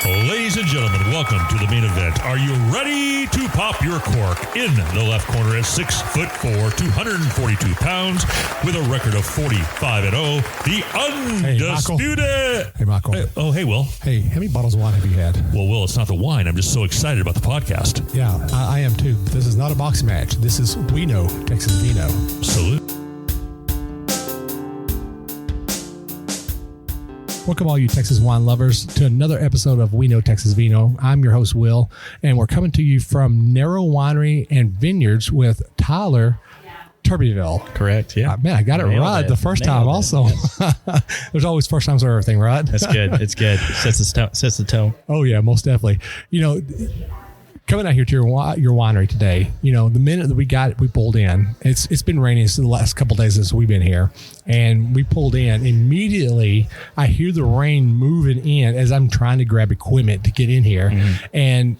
Ladies and gentlemen, welcome to the main event. Are you ready to pop your cork? In the left corner at 6'4", 242 pounds, with a record of 45-0, the undisputed. Hey, Michael. Hey, Will. Hey, how many bottles of wine have you had? Well, Will, it's not the wine. I'm just so excited about the podcast. Yeah, I am too. This is not a boxing match. This is We Know Texas Vino. Salute. Welcome all you Texas wine lovers to another episode of We Know Texas Vino. I'm your host, Will, and we're coming to you from Narrow Winery and Vineyards with Tyler Turbeville. Correct, yeah. Man, I got it right the first time also. Yes. There's always first times for everything, right? That's good. It's good. Sets the tone. Oh, yeah, most definitely. You know, coming out here to your winery today, you know, the minute that we pulled in, it's been raining the last couple of days since we've been here, and we pulled in. Immediately, I hear the rain moving in as I'm trying to grab equipment to get in here, and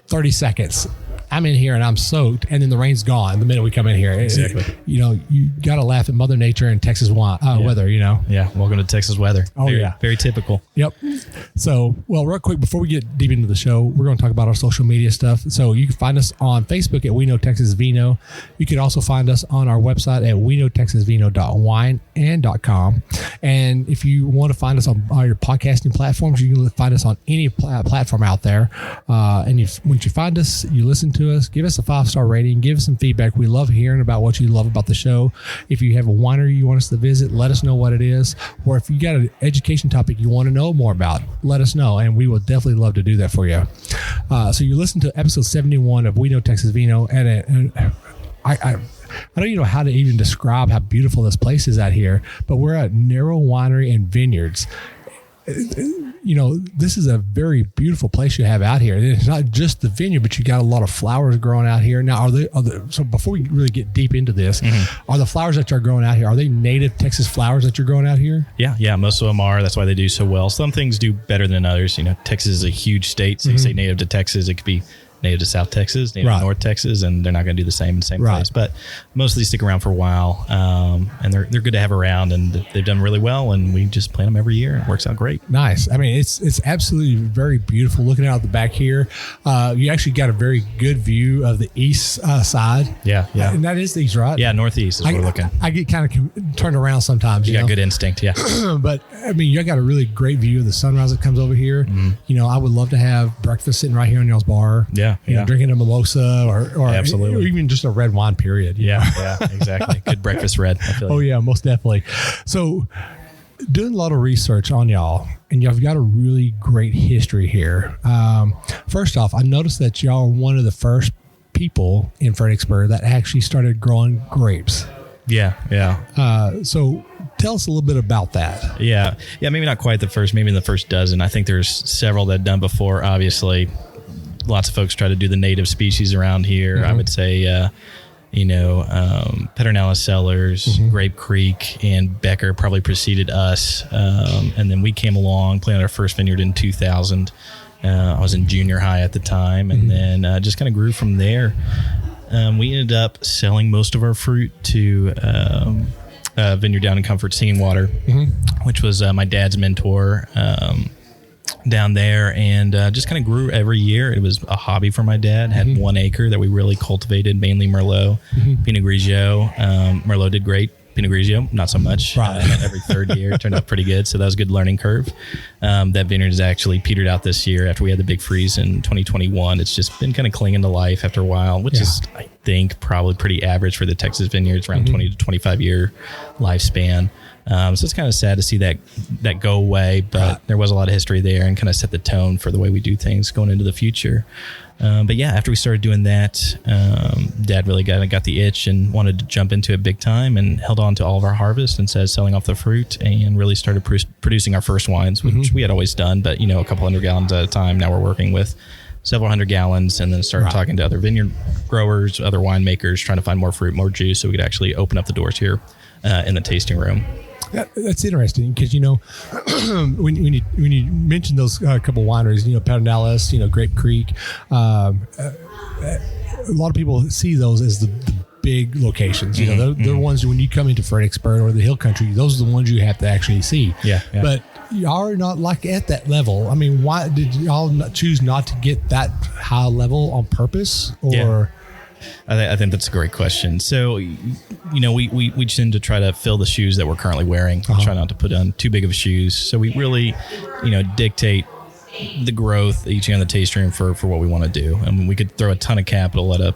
30 seconds. I'm in here and I'm soaked, and then the rain's gone the minute we come in here. Exactly. You know, you got to laugh at Mother Nature and Texas weather, you know. Yeah, welcome to Texas weather. Oh, yeah. Very typical. Yep. So, well, real quick, before we get deep into the show, we're going to talk about our social media stuff. So you can find us on Facebook at We Know Texas Vino. You can also find us on our website at weknowtexasvino.wine.com. And if you want to find us on your podcasting platforms, you can find us on any platform out there. And once you find us, you listen to us, give us a 5-star rating, give us some feedback. We love hearing about what you love about the show. If you have a winery you want us to visit, let us know what it is. Or if you got an education topic you want to know more about, let us know, and we will definitely love to do that for you. So you listen to episode 71 of We Know Texas Vino, and I don't even know how to even describe how beautiful this place is out here, but we're at Narrow Winery and Vineyards. You know, this is a very beautiful place you have out here. And it's not just the vineyard, but you got a lot of flowers growing out here. Now, so before we really get deep into this, are the flowers that you're growing out here, are they native Texas flowers that you're growing out here? Yeah, most of them are. That's why they do so well. Some things do better than others. You know, Texas is a huge state. So you say native to Texas, it could be native to South Texas, native to North Texas, and they're not going to do the same in the same place. But mostly stick around for a while, and they're good to have around, and they've done really well, and we just plant them every year. It works out great. Nice. I mean, it's absolutely very beautiful. Looking out the back here, you actually got a very good view of the east side. Yeah. And that is the east, right? Yeah, northeast is where we're looking. I get kind of turned around sometimes. You got good instinct, yeah. But, I mean, you got a really great view of the sunrise that comes over here. You know, I would love to have breakfast sitting right here in y'all's bar. Yeah. You know, drinking a mimosa or absolutely, or even just a red wine, period. Yeah, exactly. Good breakfast red. I feel yeah, most definitely. So doing a lot of research on y'all, and y'all have got a really great history here. First off, I noticed that y'all are one of the first people in Fredericksburg that actually started growing grapes. Yeah. So tell us a little bit about that. Yeah, maybe not quite the first, maybe in the first dozen. I think there's several that done before, obviously. Lots of folks try to do the native species around here. I would say, Pedernales Cellars, Grape Creek, and Becker probably preceded us. And then we came along, planted our first vineyard in 2000. I was in junior high at the time, and then just kind of grew from there. We ended up selling most of our fruit to a vineyard down in Comfort, Singing Water, which was my dad's mentor. Down there, and just kind of grew every year. It was a hobby for my dad. Had 1 acre that we really cultivated, mainly Merlot, Pinot Grigio. Merlot did great. Pinot Grigio, not so much. Every third year, it turned out pretty good. So that was a good learning curve. That vineyard is actually petered out this year after we had the big freeze in 2021. It's just been kind of clinging to life after a while, which is, I think, probably pretty average for the Texas vineyards, around 20 to 25 year lifespan. So it's kind of sad to see that go away, but there was a lot of history there and kind of set the tone for the way we do things going into the future. But yeah, after we started doing that, Dad really got the itch and wanted to jump into it big time, and held on to all of our harvest instead of selling off the fruit, and really started producing our first wines, which we had always done, but a couple hundred gallons at a time. Now we're working with several hundred gallons, and then started talking to other vineyard growers, other winemakers, trying to find more fruit, more juice, so we could actually open up the doors here in the tasting room. That's interesting because, when you mention those couple wineries, Pedernales, Grape Creek, a lot of people see those as the big locations. You know, they're ones when you come into Fredericksburg or the Hill Country, those are the ones you have to actually see. Yeah. But y'all are not like at that level. I mean, why did y'all choose not to get that high level on purpose? Or I think that's a great question. So, you know, we tend to try to fill the shoes that we're currently wearing. Try not to put on too big of shoes. So we really, you know, dictate the growth each year in the tasting room for what we want to do. I mean, we could throw a ton of capital at a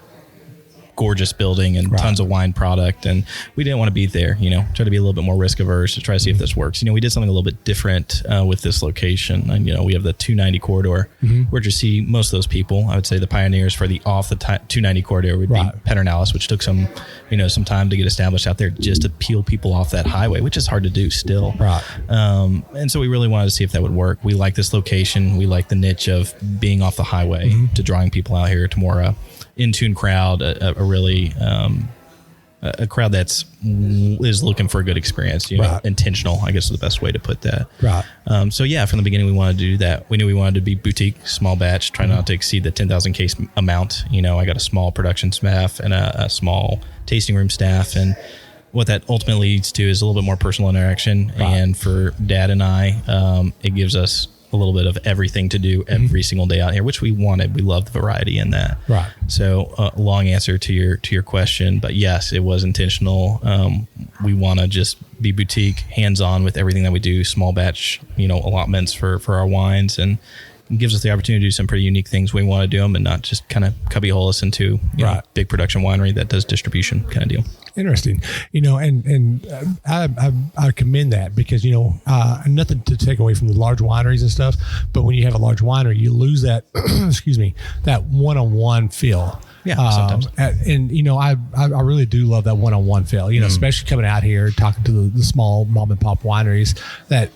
gorgeous building and tons of wine product, and we didn't want to be there. You know, try to be a little bit more risk averse to try to see if this works. You know, we did something a little bit different with this location, and you know, we have the 290 corridor where you see most of those people. I would say the pioneers for the off the 290 corridor would be Pedernales, which took some time to get established out there just to peel people off that highway, which is hard to do still. And so we really wanted to see if that would work. We like this location. We like the niche of being off the highway to drawing people out here to more in-tune crowd, a really a crowd is looking for a good experience, you know, intentional, I guess is the best way to put that. So yeah, from the beginning, we wanted to do that. We knew we wanted to be boutique, small batch, try not to exceed the 10,000 case amount. You know, I got a small production staff and a small tasting room staff. And what that ultimately leads to is a little bit more personal interaction. And for Dad and I, it gives us a little bit of everything to do every single day out here, which we wanted. We love the variety in that. So long answer to your question, but yes, it was intentional. We want to just be boutique, hands-on with everything that we do, small batch, you know, allotments for our wines, and it gives us the opportunity to do some pretty unique things. We want to do them and not just kind of cubbyhole us into big production winery that does distribution kind of deal. Interesting, you know, and I commend that because, you know, nothing to take away from the large wineries and stuff, but when you have a large winery, you lose that, that one-on-one feel. Sometimes. And you know, I really do love that one-on-one feel, you know, especially coming out here, talking to the small mom and pop wineries that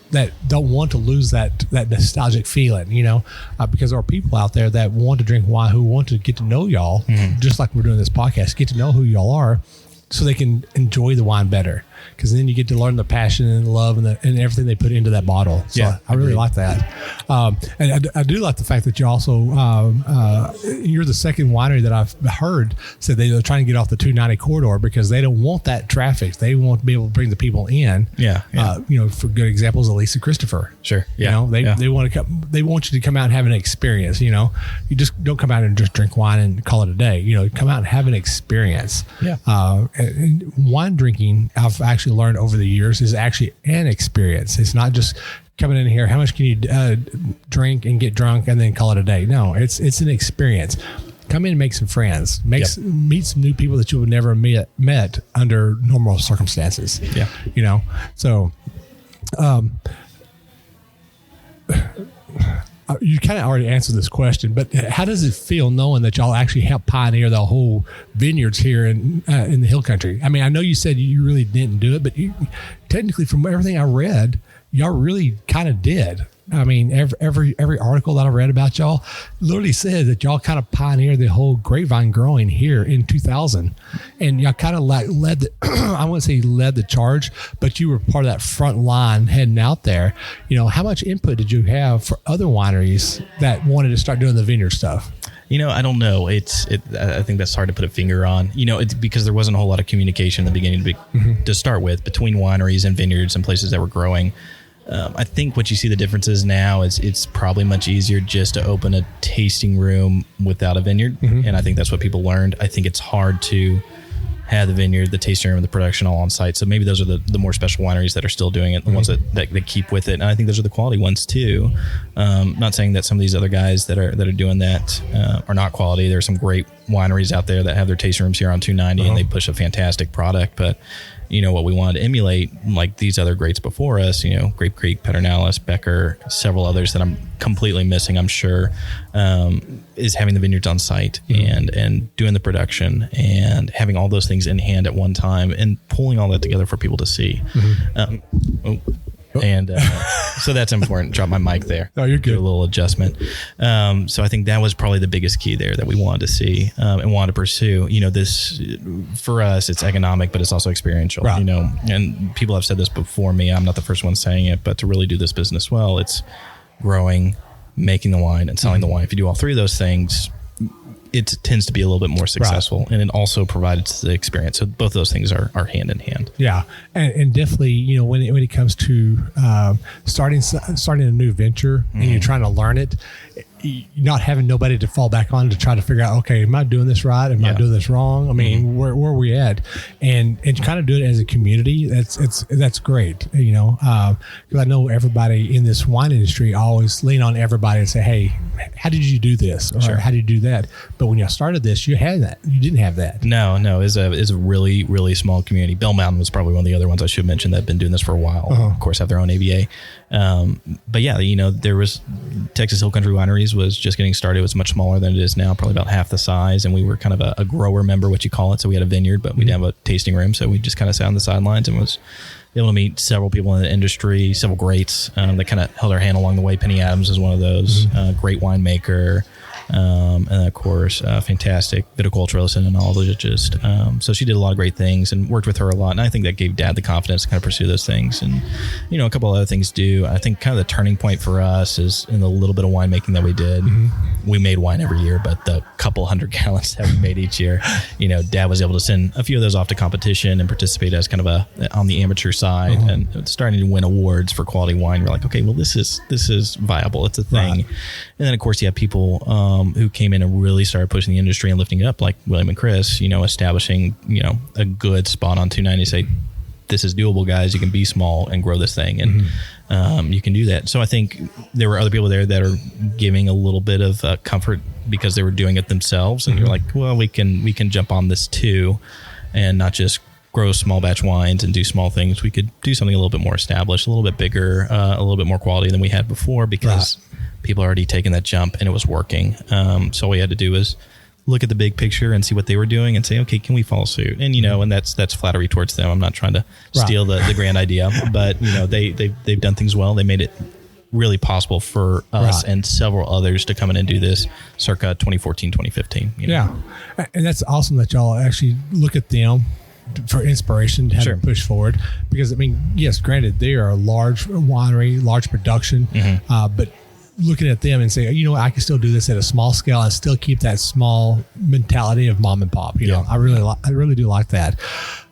don't want to lose that nostalgic feeling, you know, because there are people out there that want to drink wine, who want to get to know y'all, just like we're doing this podcast, get to know who y'all are, so they can enjoy the wine better, because then you get to learn the passion and the love and everything they put into that bottle. So I really like that. And I do like the fact that you also, you're the second winery that I've heard said they're trying to get off the 290 corridor because they don't want that traffic. They want to be able to bring the people in. You know, for good examples, Elisa Christopher. You know, they want to come, they want you to come out and have an experience. You know, you just don't come out and just drink wine and call it a day. You know, come out and have an experience. And wine drinking, I've actually learned over the years, is actually an experience. It's not just coming in here, how much can you drink and get drunk and then call it a day? No, it's an experience. Come in and make some friends, meet some new people that you would never met under normal circumstances. You know, so you kind of already answered this question, but how does it feel knowing that y'all actually helped pioneer the whole vineyards here in the Hill Country? I mean, I know you said you really didn't do it, but technically, from everything I read, y'all really kind of did. I mean, every article that I read about y'all literally said that y'all kind of pioneered the whole grapevine growing here in 2000, and y'all kind of like led the I wouldn't say led the charge, but you were part of that front line heading out there. You know, how much input did you have for other wineries that wanted to start doing the vineyard stuff? You know, I don't know. I think that's hard to put a finger on. You know, it's because there wasn't a whole lot of communication in the beginning to start with between wineries and vineyards and places that were growing. I think what you see the differences now is it's probably much easier just to open a tasting room without a vineyard. And I think that's what people learned. I think it's hard to have the vineyard, the tasting room, and the production all on site. So maybe those are the more special wineries that are still doing it, the ones that keep with it. And I think those are the quality ones too. Not saying that some of these other guys that are doing that are not quality. There are some great wineries out there that have their tasting rooms here on 290 and they push a fantastic product. But you know, what we wanted to emulate, like these other greats before us, you know, Grape Creek, Pedernales, Becker, several others that I'm completely missing, I'm sure, is having the vineyards on site and doing the production and having all those things in hand at one time and pulling all that together for people to see. And so that's important. Drop my mic there. Oh, you're good. Do a little adjustment. So I think that was probably the biggest key there that we wanted to see and wanted to pursue. You know, this for us, it's economic, but it's also experiential. You know, and people have said this before me. I'm not the first one saying it, but to really do this business well, it's growing, making the wine, and selling the wine. If you do all three of those things, it tends to be a little bit more successful, and it also provides the experience. So both of those things are hand in hand. Yeah, and definitely, when it comes to starting a new venture and you're trying to learn it, not having nobody to fall back on to try to figure out, okay, am I doing this right? Am I doing this wrong? I mean, where are we at? And kind of do it as a community. That's great. Because I know everybody in this wine industry always lean on everybody and say, hey, how did you do this? Or how did you do that? But when you started this, you had that. You didn't have that. No, it's a really, really small community. Bell Mountain was probably one of the other ones I should mention that have been doing this for a while. Of course, have their own ABA. But yeah, there was Texas Hill Country Wineries was just getting started. It was much smaller than it is now, probably about half the size. And we were kind of a grower member, what you call it. So we had a vineyard, but we didn't have a tasting room. So we just kind of sat on the sidelines and was able to meet several people in the industry, several greats that kind of held our hand along the way. Penny Adams is one of those, great winemaker. And of course, fantastic viticulturalist and enologist. So she did a lot of great things and worked with her a lot. And I think that gave Dad the confidence to kind of pursue those things. And, a couple of other things too. I think kind of the turning point for us is in the little bit of winemaking that we did. We made wine every year, but the couple 100 gallons that we made each year, Dad was able to send a few of those off to competition and participate as kind of on the amateur side and starting to win awards for quality wine. We're like, okay, well, this is viable. It's a thing. Right. And then of course you have people, who came in and really started pushing the industry and lifting it up, like William and Chris, establishing, a good spot on 290 to say, this is doable, guys. You can be small and grow this thing. And you can do that. So I think there were other people there that are giving a little bit of comfort because they were doing it themselves. And you're like, well, we can jump on this too and not just grow small batch wines and do small things. We could do something a little bit more established, a little bit bigger, a little bit more quality than we had before because people already taken that jump and it was working. So all we had to do was look at the big picture and see what they were doing and say, okay, can we follow suit? And, and that's flattery towards them. I'm not trying to steal the grand idea, but they've done things well. They made it really possible for us and several others to come in and do this circa 2014, 2015. Yeah. And that's awesome that y'all actually look at them for inspiration to have to push forward, because yes, granted, they are a large winery, large production, but looking at them and say, I can still do this at a small scale and still keep that small mentality of mom and pop. I really do like that.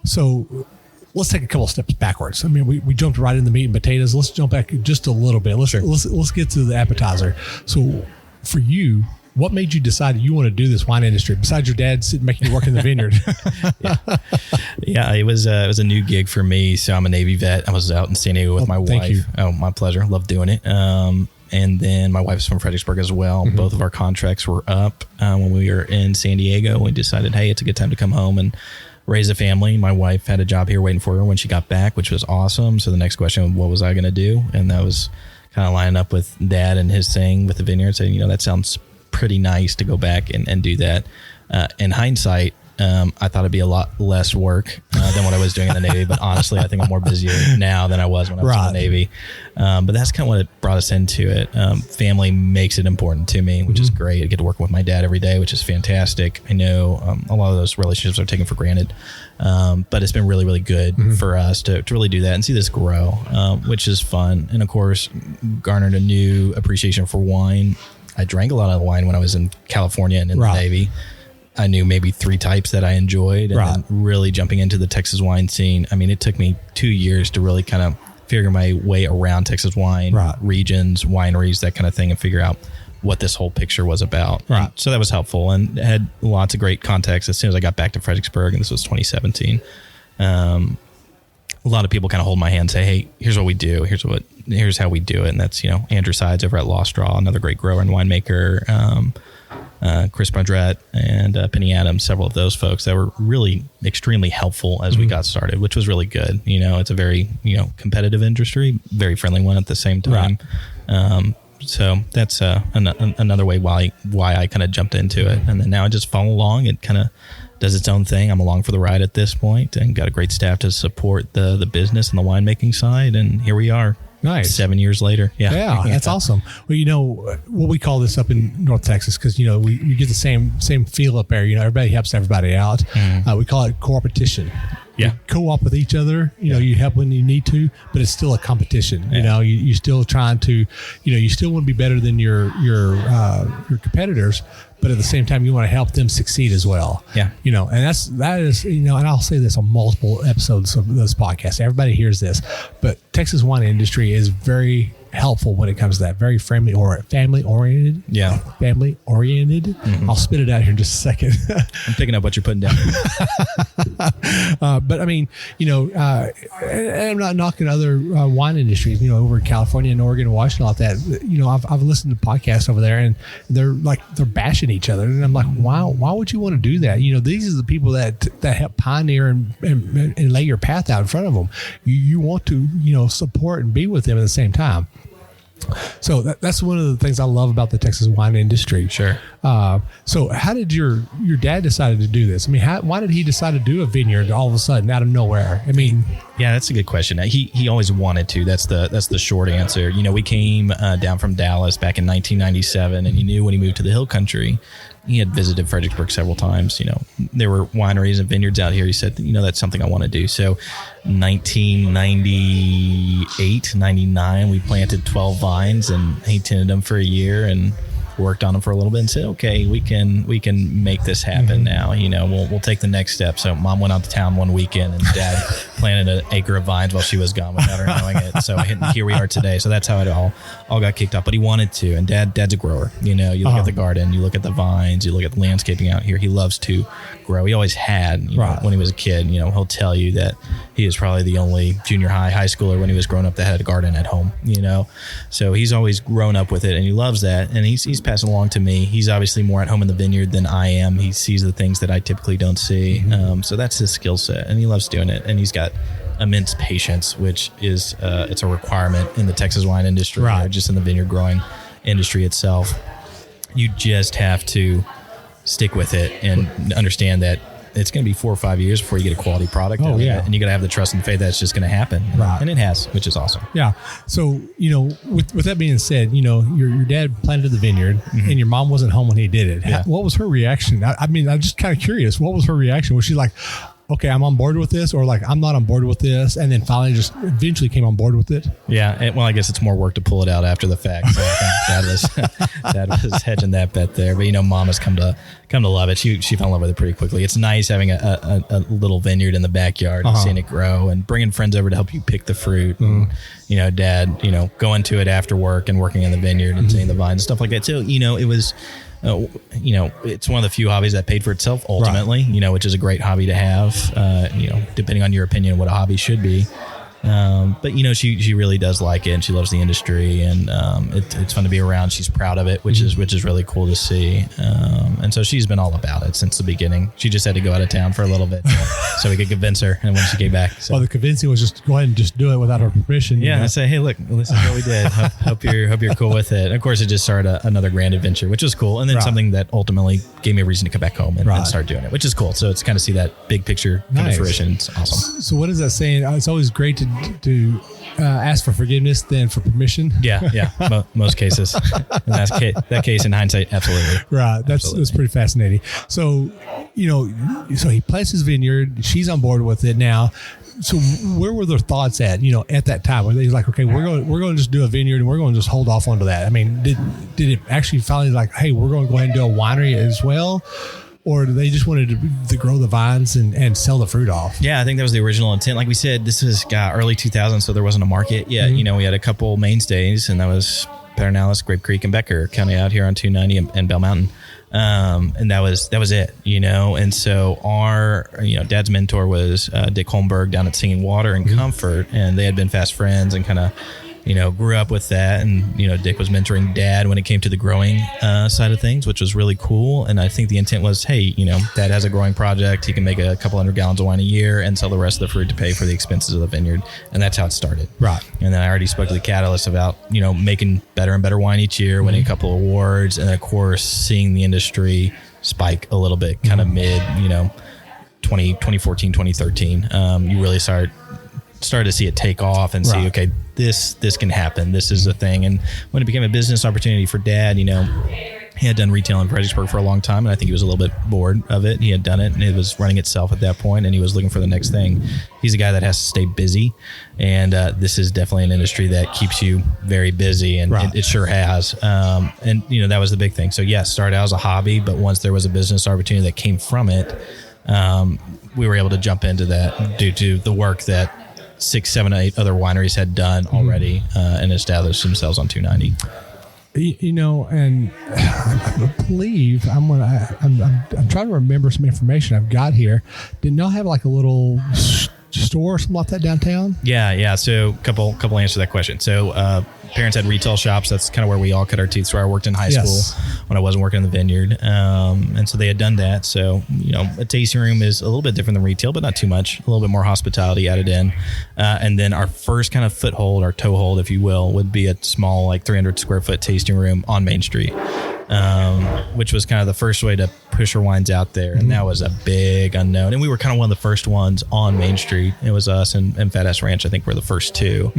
So let's take a couple steps backwards. We jumped right in the meat and potatoes. Let's jump back just a little bit. Let's get to the appetizer. So for you, what made you decide that you want to do this wine industry besides your dad making you work in the vineyard? It was a new gig for me. So I'm a Navy vet. I was out in San Diego with my wife. Thank you. Oh, my pleasure. Love doing it. And then my wife's from Fredericksburg as well. Both of our contracts were up when we were in San Diego. We decided, hey, it's a good time to come home and raise a family. My wife had a job here waiting for her when she got back, which was awesome. So the next question, what was I going to do? And that was kind of lining up with Dad and his thing with the vineyard, saying, that sounds pretty nice to go back and do that. In hindsight, I thought it'd be a lot less work than what I was doing in the Navy, but honestly, I think I'm more busier now than I was when I was in the Navy. But that's kind of what it brought us into it. Family makes it important to me, which is great. I get to work with my dad every day, which is fantastic. I know a lot of those relationships are taken for granted, but it's been really, really good for us to really do that and see this grow, which is fun. And of course, garnered a new appreciation for wine. I drank a lot of wine when I was in California and in the Navy. I knew maybe 3 types that I enjoyed, and then really jumping into the Texas wine scene. It took me 2 years to really kind of figure my way around Texas wine, regions, wineries, that kind of thing, and figure out what this whole picture was about. So that was helpful and had lots of great context as soon as I got back to Fredericksburg, and this was 2017. A lot of people kind of hold my hand and say, hey, here's what we do. Here's how we do it. And that's, Andrew Sides over at Lost Straw, another great grower and winemaker, Chris Bundrett and Penny Adams, several of those folks that were really extremely helpful as we got started, which was really good. It's a very, competitive industry, very friendly one at the same time. So that's another way why I kind of jumped into it. And then now I just follow along. It kind of does its own thing. I'm along for the ride at this point and got a great staff to support the business and the winemaking side. And here we are. Nice. 7 years later. Yeah, that's awesome. Well, what we call this up in North Texas, because, we get the same feel up there. Everybody helps everybody out. We call it co-opetition. Yeah. You co-op with each other. You help when you need to, but it's still a competition. You're still trying to, you still want to be better than your competitors, but at the same time, you want to help them succeed as well. Yeah. And that is, and I'll say this on multiple episodes of this podcast. Everybody hears this, but Texas wine industry is very helpful when it comes to that. Very family oriented. Yeah. Family oriented. Mm-hmm. I'll spit it out here in just a second. I'm picking up what you're putting down. But I mean, and I'm not knocking other wine industries, over in California and Oregon and Washington, like that. I've listened to podcasts over there, and they're bashing each other, and I'm like, wow, why would you want to do that? These are the people that help pioneer and lay your path out in front of them. You want to support and be with them at the same time. So that's one of the things I love about the Texas wine industry. Sure. So how did your dad decide to do this? I mean, why did he decide to do a vineyard all of a sudden out of nowhere? I mean, yeah, that's a good question. He always wanted to. That's the short answer. We came down from Dallas back in 1997, and he knew when he moved to the Hill Country, he had visited Fredericksburg several times. There were wineries and vineyards out here. He said, that's something I want to do. So 1998, 99, we planted 12 vines, and he tended them for a year and worked on them for a little bit and said, okay, we can make this happen now. We'll take the next step. So mom went out to town one weekend, and dad planted an acre of vines while she was gone without her knowing it. So here we are today. So that's how it all got kicked off. But he wanted to, and dad's a grower. You look at the garden, you look at the vines, you look at the landscaping out here. He loves to grow. He always had, when he was a kid. He'll tell you that he was probably the only junior high schooler when he was growing up that had a garden at home. So he's always grown up with it, and he loves that. And he's passing along to me. He's obviously more at home in the vineyard than I am. He sees the things that I typically don't see. So that's his skill set, and he loves doing it. And he's got immense patience, which is it's a requirement in the Texas wine industry, or just in the vineyard growing industry itself. You just have to stick with it and understand that it's going to be 4 or 5 years before you get a quality product. And you got to have the trust and faith that it's just going to happen. Right. And it has, which is awesome. Yeah. So, with that being said, your dad planted the vineyard, and your mom wasn't home when he did it. Yeah. What was her reaction? I mean, I'm just kind of curious. What was her reaction? Was she like, okay, I'm on board with this, or like, I'm not on board with this, and then finally just eventually came on board with it? Yeah. Well, I guess it's more work to pull it out after the fact. So I think dad was hedging that bet there. But, mom has come to love it. She fell in love with it pretty quickly. It's nice having a little vineyard in the backyard and seeing it grow, and bringing friends over to help you pick the fruit. And, dad, going to it after work and working in the vineyard and seeing the vines and stuff like that. So, it was... it's one of the few hobbies that paid for itself ultimately, which is a great hobby to have, depending on your opinion, what a hobby should be. But she really does like it, and she loves the industry, and it's fun to be around. She's proud of it, which is really cool to see. And so she's been all about it since the beginning. She just had to go out of town for a little bit so we could convince her, and when she came back. So. Well, the convincing was just go ahead and just do it without her permission. Yeah, I say, hey, look, this is what we did. Hope you're cool with it. And of course, it just started another grand adventure, which was cool, and then something that ultimately gave me a reason to come back home and start doing it, which is cool. So it's kind of see that big picture come to fruition. It's awesome. So what is that saying? It's always great to ask for forgiveness than for permission. Yeah. Most cases. In that case, in hindsight, absolutely. Right. That's pretty fascinating. So, so he plants his vineyard. She's on board with it now. So where were their thoughts at that time? Were they like, okay, we're going to just do a vineyard, and we're going to just hold off onto that? I mean, did it actually finally like, hey, we're going to go ahead and do a winery as well? Or they just wanted to grow the vines and sell the fruit off? Yeah, I think that was the original intent. Like we said, this was early 2000s, so there wasn't a market yet. We had a couple mainstays, and that was Pedernales, Grape Creek, and Becker, kind of out here on 290 and Bell Mountain. And that was it, And so our, dad's mentor was Dick Holmberg down at Singing Water and Comfort, and they had been fast friends and kind of, grew up with that. And, Dick was mentoring dad when it came to the growing side of things, which was really cool. And I think the intent was, hey, dad has a growing project. He can make a couple 100 gallons of wine a year and sell the rest of the fruit to pay for the expenses of the vineyard. And that's how it started. Right. And then I already spoke to the catalyst about, making better and better wine each year, winning a couple of awards. And of course, seeing the industry spike a little bit, kind of mid, 2014, 2013. You really started to see it take off and see, okay, this can happen. This is a thing. And when it became a business opportunity for dad, He had done retail in Fredericksburg for a long time, and I think he was a little bit bored of it. He had done it, and it was running itself at that point, and he was looking for the next thing. He's a guy that has to stay busy, and this is definitely an industry that keeps you very busy, and it sure has. And, that was the big thing. So, yes, started out as a hobby, but once there was a business opportunity that came from it, we were able to jump into that due to the work that 6, 7, 8 other wineries had done already and established themselves on 290. And I believe I'm trying to remember some information I've got here. Didn't y'all have like a little store or something like that downtown? Yeah. So couple answers to that question. So parents had retail shops. That's kind of where we all cut our teeth. So I worked in high school when I wasn't working in the Vineyard. And so they had done that. So, a tasting room is a little bit different than retail, but not too much. A little bit more hospitality added in. And then our first kind of foothold, our toehold, if you will, would be a small, like 300 square foot tasting room on Main Street, which was kind of the first way to push our wines out there. And that was a big unknown. And we were kind of one of the first ones on Main Street. It was us and Fat Ass Ranch, I think, were the first two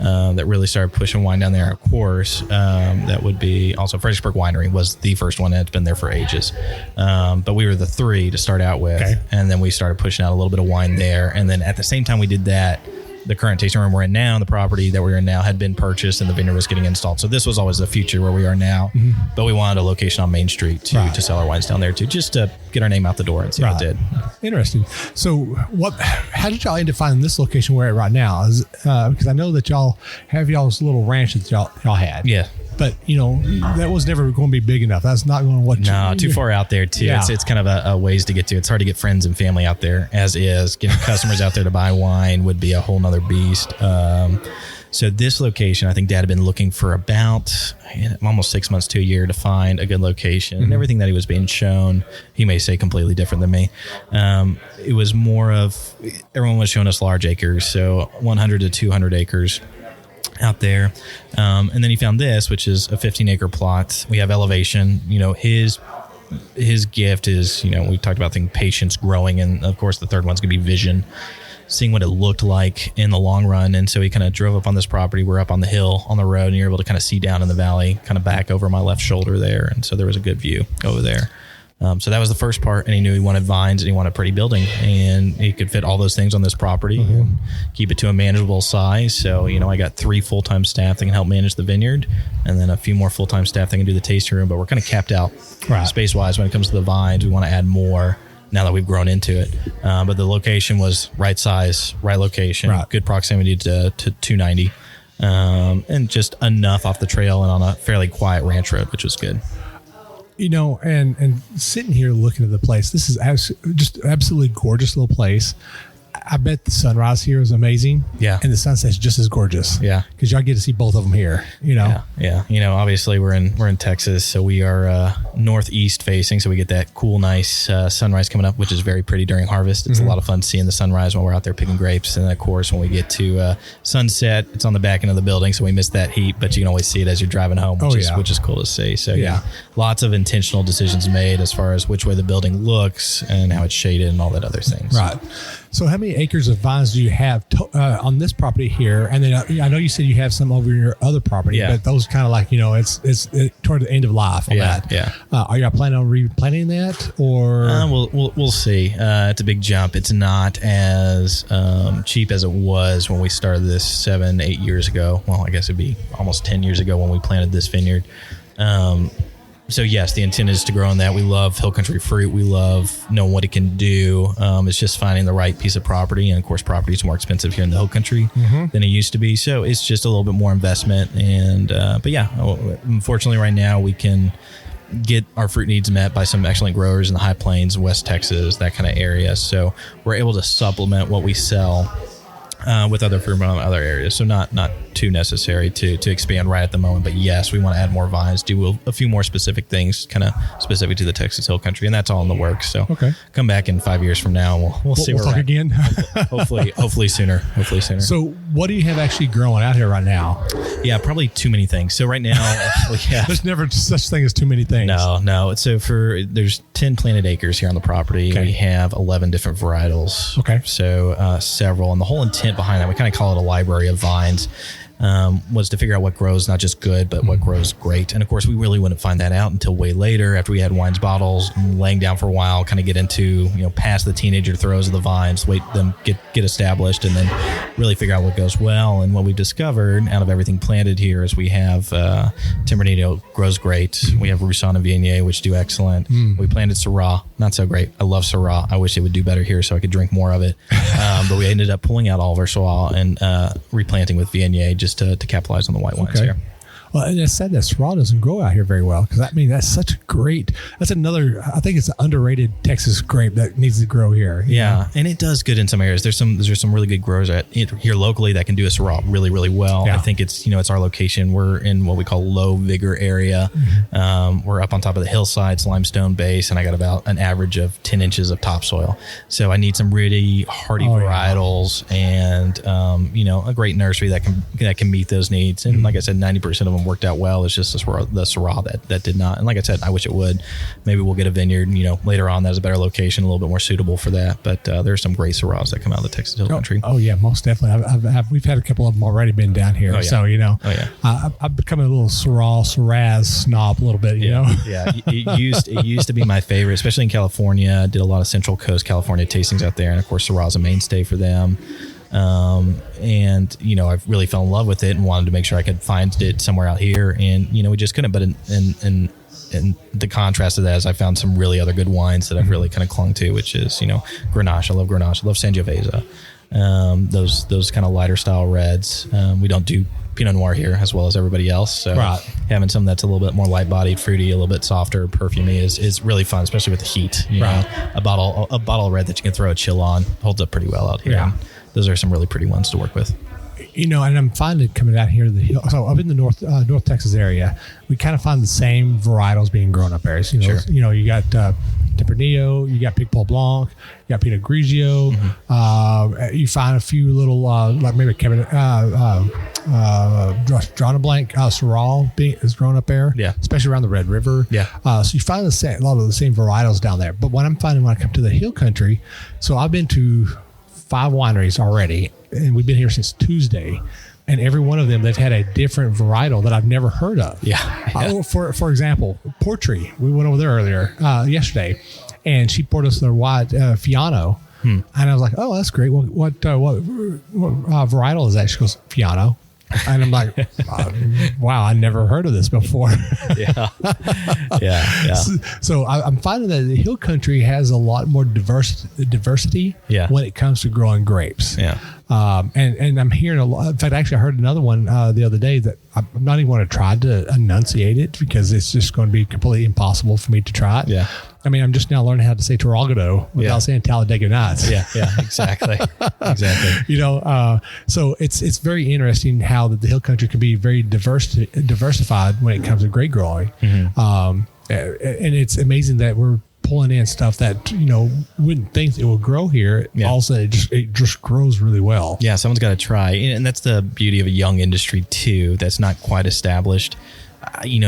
that really started pushing wine down there. Of course, that would be also Fredericksburg Winery was the first one that's been there for ages. But we were the 3 to start out with. Okay. And then we started pushing out a little bit of wine there. And then at the same time we did that, the current tasting room we're in now, and the property that we're in now had been purchased, and the vineyard was getting installed. So this was always the future where we are now. But we wanted a location on Main Street to sell our wines down there too, just to get our name out the door and see how it did. Interesting. So how did y'all end up finding this location we're at right now? Because I know that y'all have y'all's little ranch that y'all had. Yeah. But, that was never going to be big enough. That's not going to too far out there, too. Yeah. It's kind of a ways to get to. It's hard to get friends and family out there, as is. Getting customers out there to buy wine would be a whole nother beast. So this location, I think Dad had been looking for about almost 6 months to a year to find a good location. And everything that he was being shown, he may say completely different than me. It was more of, everyone was showing us large acres, so 100 to 200 acres out there. And then he found this, which is a 15-acre plot. We have elevation. His gift is, we talked about things, patience, growing, and of course the third one's going to be vision, seeing what it looked like in the long run. And so he kind of drove up on this property. We're up on the hill on the road, and you're able to kind of see down in the valley, kind of back over my left shoulder there. And so there was a good view over there. So that was the first part, and he knew he wanted vines and he wanted a pretty building, and he could fit all those things on this property and keep it to a manageable size. So, I got 3 full-time staff that can help manage the vineyard, and then a few more full-time staff that can do the tasting room, but we're kind of capped out space-wise when it comes to the vines. We want to add more now that we've grown into it. But the location was right size, right location, good proximity to 290, and just enough off the trail and on a fairly quiet ranch road, which was good. And sitting here looking at the place, this is just absolutely gorgeous little place. I bet the sunrise here is amazing. Yeah. And the sunset's just as gorgeous. Yeah. Because y'all get to see both of them here, Yeah. Obviously we're in Texas, so we are northeast facing, so we get that cool, nice sunrise coming up, which is very pretty during harvest. It's a lot of fun seeing the sunrise when we're out there picking grapes. And then, of course, when we get to sunset, it's on the back end of the building, so we miss that heat, but you can always see it as you're driving home, which is cool to see. So lots of intentional decisions made as far as which way the building looks and how it's shaded and all that other things. Right. So how many acres of vines do you have on this property here? And then I know you said you have some over your other property, but those kind of like, it's toward the end of life on that. Yeah. Are y'all planning on replanting that, or? We'll see. It's a big jump. It's not as cheap as it was when we started this 7-8 years ago. Well, I guess it'd be almost 10 years ago when we planted this vineyard. So yes, the intent is to grow on that. We love hill country fruit. We love knowing what it can do. It's just finding the right piece of property. And of course, property is more expensive here in the hill country than it used to be. So it's just a little bit more investment. And, but yeah, unfortunately right now we can get our fruit needs met by some excellent growers in the high plains, West Texas, that kind of area. So we're able to supplement what we sell with other fruit from other areas. So not too necessary to expand right at the moment. But yes, we want to add more vines, do a few more specific things, kind of specific to the Texas Hill Country, and that's all in the works. So come back in 5 years from now, and we'll see where we're at again. hopefully sooner. So what do you have actually growing out here right now? Yeah, probably too many things. So right now, there's never such thing as too many things. No. So there's 10 planted acres here on the property. We have 11 different varietals. Okay. So several, and the whole intent behind that, we kind of call it a library of vines. was to figure out what grows not just good, but what grows great. And of course, we really wouldn't find that out until way later, after we had wines bottles, laying down for a while, kind of get into, past the teenager throes of the vines, wait them get established, and then really figure out what goes well. And what we've discovered out of everything planted here is we have Tempranillo grows great. We have Roussanne and Viognier, which do excellent. We planted Syrah, not so great. I love Syrah. I wish it would do better here so I could drink more of it. But we ended up pulling out all of our Syrah and replanting with Viognier just to capitalize on the white wines here. Well, and it's said that Syrah doesn't grow out here very well, because that's such a great. That's another. I think it's an underrated Texas grape that needs to grow here. Yeah, and it does good in some areas. There's some really good growers here locally that can do a Syrah really, really well. Yeah. I think it's our location. We're in what we call low vigor area. We're up on top of the hillsides, limestone base, and I got about an average of 10 inches of topsoil. So I need some really hardy varietals and a great nursery that can meet those needs. And like I said, 90% of them worked out well. It's just the Syrah that did not. And like I said, I wish it would. Maybe we'll get a vineyard, later on that is a better location, a little bit more suitable for that. But there's some great Syrahs that come out of the Texas Hill Country. Oh yeah, most definitely. We've had a couple of them already been down here. Oh, yeah. So I've become a little Syrah snob a little bit. Yeah. It used to be my favorite, especially in California. I did a lot of Central Coast California tastings out there, and of course Syrah's a mainstay for them. I really fell in love with it and wanted to make sure I could find it somewhere out here, and we just couldn't. But in the contrast of that is I found some really other good wines that I've really kind of clung to, which is Grenache. I love Grenache. I love Sangiovese. Those kind of lighter style reds. We don't do Pinot Noir here as well as everybody else, so having something that's a little bit more light bodied, fruity, a little bit softer, perfumey is really fun, especially with the heat. A bottle of red that you can throw a chill on holds up pretty well out here. And those are some really pretty ones to work with. And I'm finding coming out here to the hill. So up in the North Texas area, we kind of find the same varietals being grown up there. So, you got Tempranillo, you got Picpoul Blanc, you got Pinot Grigio. You find a few little like maybe Cabernet, Drana Blanc, Syrah is grown up there. Yeah, especially around the Red River. Yeah. So you find a lot of the same varietals down there. But what I'm finding when I come to the Hill Country, so I've been to 5 wineries already, and we've been here since Tuesday, and every one of them, they've had a different varietal that I've never heard of. For example, Portree, we went over there earlier yesterday, and she poured us their white Fiano, and I was like, oh, that's great. Well, what varietal is that? She goes, Fiano. And I'm like, wow, I never heard of this before. Yeah. So I'm finding that the Hill Country has a lot more diversity when it comes to growing grapes. Yeah. And I'm hearing a lot. In fact, actually, I heard another one the other day that I'm not even going to try to enunciate it because it's just going to be completely impossible for me to try it. Yeah. I mean, I'm just now learning how to say Tarragado without saying Talladega Nights. Yeah, exactly. So it's very interesting how the Hill Country can be very diversified when it comes to grape growing. And it's amazing that we're pulling in stuff that wouldn't think it will grow here. Also, it just grows really well. Yeah, someone's got to try, and that's the beauty of a young industry too. That's not quite established.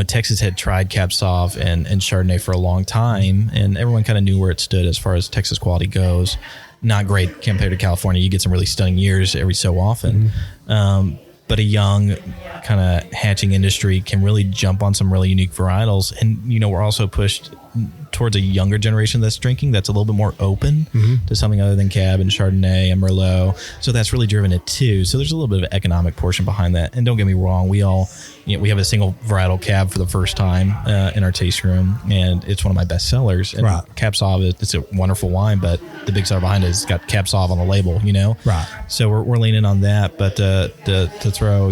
Texas had tried Cab Sauv and Chardonnay for a long time, and everyone kind of knew where it stood as far as Texas quality goes. Not great compared to California. You get some really stunning years every so often. But a young kind of hatching industry can really jump on some really unique varietals. And, we're also pushed towards a younger generation that's drinking that's a little bit more open to something other than Cab and Chardonnay and Merlot. So that's really driven it too. So there's a little bit of an economic portion behind that. And don't get me wrong, we all, we have a single varietal Cab for the first time in our taste room, and it's one of my best sellers. And Cab Sauv, it's a wonderful wine, but the big star behind it has got Cab Sauv on the label, Right. So we're leaning on that, but to throw,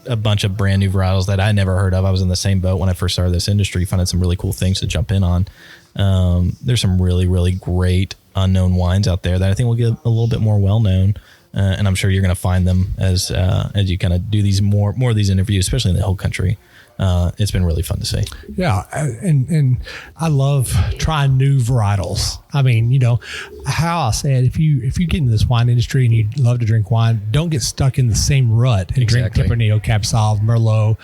a bunch of brand new varietals that I never heard of. I was in the same boat when I first started this industry, finding some really cool things to jump in on. There's some really, really great unknown wines out there that I think will get a little bit more well-known. And I'm sure you're going to find them as you kind of do these more of these interviews, especially in the Hill Country. It's been really fun to see. Yeah, and I love trying new varietals. I mean, how I said, if you get into this wine industry and you love to drink wine, don't get stuck in the same rut and drink Tempranillo, Cab Sauv, Merlot,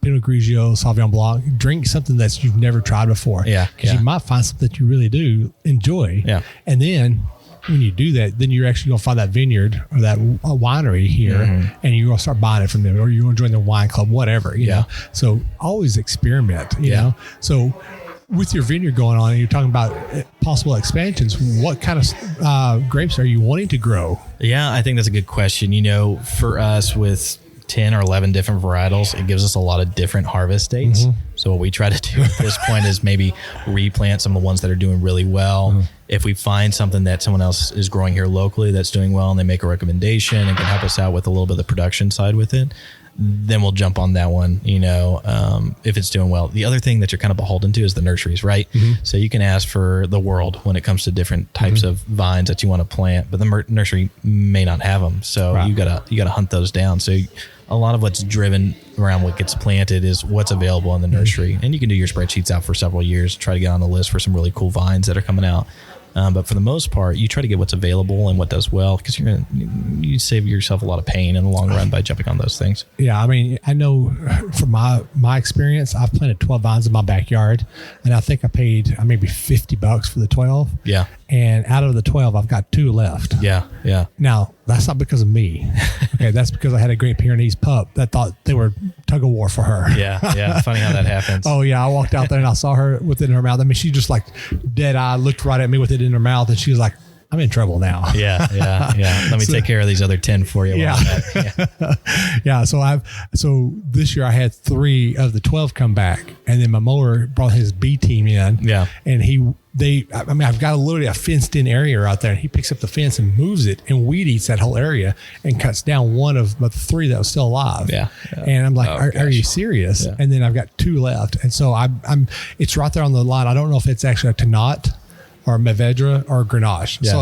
Pinot Grigio, Sauvignon Blanc. Drink something that you've never tried before. Yeah, because you might find something that you really do enjoy. Yeah, and then when you do that, then you're actually going to find that vineyard or that winery here, and you're going to start buying it from them, or you're going to join the wine club, whatever, you know. So always experiment, you know. So with your vineyard going on, and you're talking about possible expansions, what kind of grapes are you wanting to grow? Yeah, I think that's a good question. You know, for us with 10 or 11 different varietals, it gives us a lot of different harvest dates. So what we try to do at this point is maybe replant some of the ones that are doing really well. If we find something that someone else is growing here locally that's doing well, and they make a recommendation and can help us out with a little bit of the production side with it, then we'll jump on that one, you know, if it's doing well. The other thing that you're kind of beholden to is the nurseries, right? So you can ask for the world when it comes to different types of vines that you want to plant, but the nursery may not have them. So you gotta hunt those down. So a lot of what's driven around what gets planted is what's available in the nursery. And you can do your spreadsheets out for several years, try to get on the list for some really cool vines that are coming out. But for the most part, you try to get what's available and what does well, because you save yourself a lot of pain in the long run by jumping on those things. Yeah, I mean, I know from my experience, I've planted 12 vines in my backyard, and I think I paid maybe $50 for the 12. Yeah. And out of the 12, I've got 2 left. Yeah, yeah. Now, that's not because of me. Okay, that's because I had a Great Pyrenees pup that thought they were tug of war for her. Yeah. Funny how that happens. Oh, yeah. I walked out there and I saw her with it in her mouth. I mean, she just like dead-eyed looked right at me with it in her mouth, and she was like, I'm in trouble now. Yeah. Let me take care of these other 10 for you. Yeah. So this year I had 3 of the 12 come back, and then my mower brought his B team in. Yeah. And I've got literally a fenced in area out there, and he picks up the fence and moves it and weed eats that whole area and cuts down one of the 3 that was still alive. Yeah. And I'm like, are you serious? Yeah. And then I've got 2 left. And so it's right there on the line. I don't know if it's actually a Tannat or Mourvedre or Grenache. Yeah. So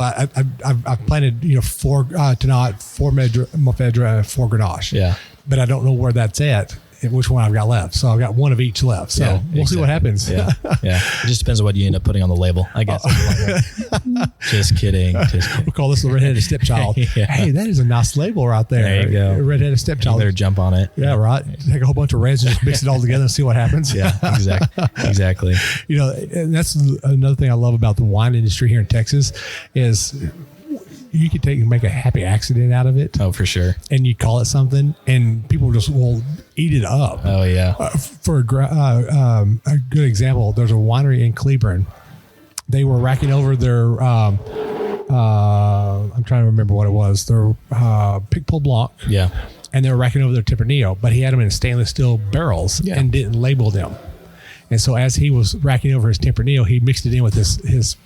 I've planted 4 Tannat, 4 Mourvedre, and 4 Grenache. Yeah. But I don't know where that's at, which one I've got left. So I've got one of each left. So we'll see what happens. Yeah. It just depends on what you end up putting on the label, I guess. Just kidding. We'll call this the redheaded stepchild. Yeah. Hey, that is a nice label right there. There you go. Redheaded stepchild. You better jump on it. Yeah, right. Take a whole bunch of reds and just mix it all together and see what happens. Yeah, exactly. And that's another thing I love about the wine industry here in Texas is you could make a happy accident out of it. Oh, for sure. And you call it something, and people just will eat it up. Oh, yeah. For a good example, there's a winery in Cleburne. They were racking over their, I'm trying to remember what it was, their Picpoul Blanc. Yeah. And they were racking over their Tempranillo, but he had them in stainless steel barrels and didn't label them. And so as he was racking over his Tempranillo, he mixed it in with his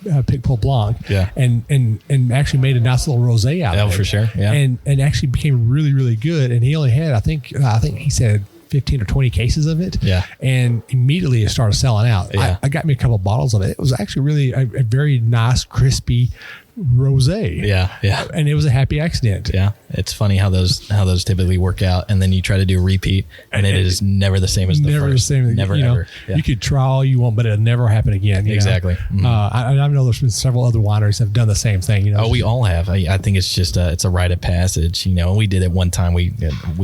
Picpoul Blanc, and actually made a nice little rosé out of it. Oh, for sure, yeah. And actually became really, really good. And he only had, I think he said 15 or 20 cases of it. Yeah. And immediately it started selling out. Yeah. I got me a couple of bottles of it. It was actually really a very nice, crispy rosé. Yeah. And it was a happy accident. Yeah. It's funny how those typically work out, and then you try to do a repeat, and it is never the same as the never first. The same. Never ever. Yeah. You could try all you want, but it'll never happen again. Exactly. Mm-hmm. I know there's been several other wineries that have done the same thing. Oh, we all have. I think it's just it's a rite of passage. And we did it one time. We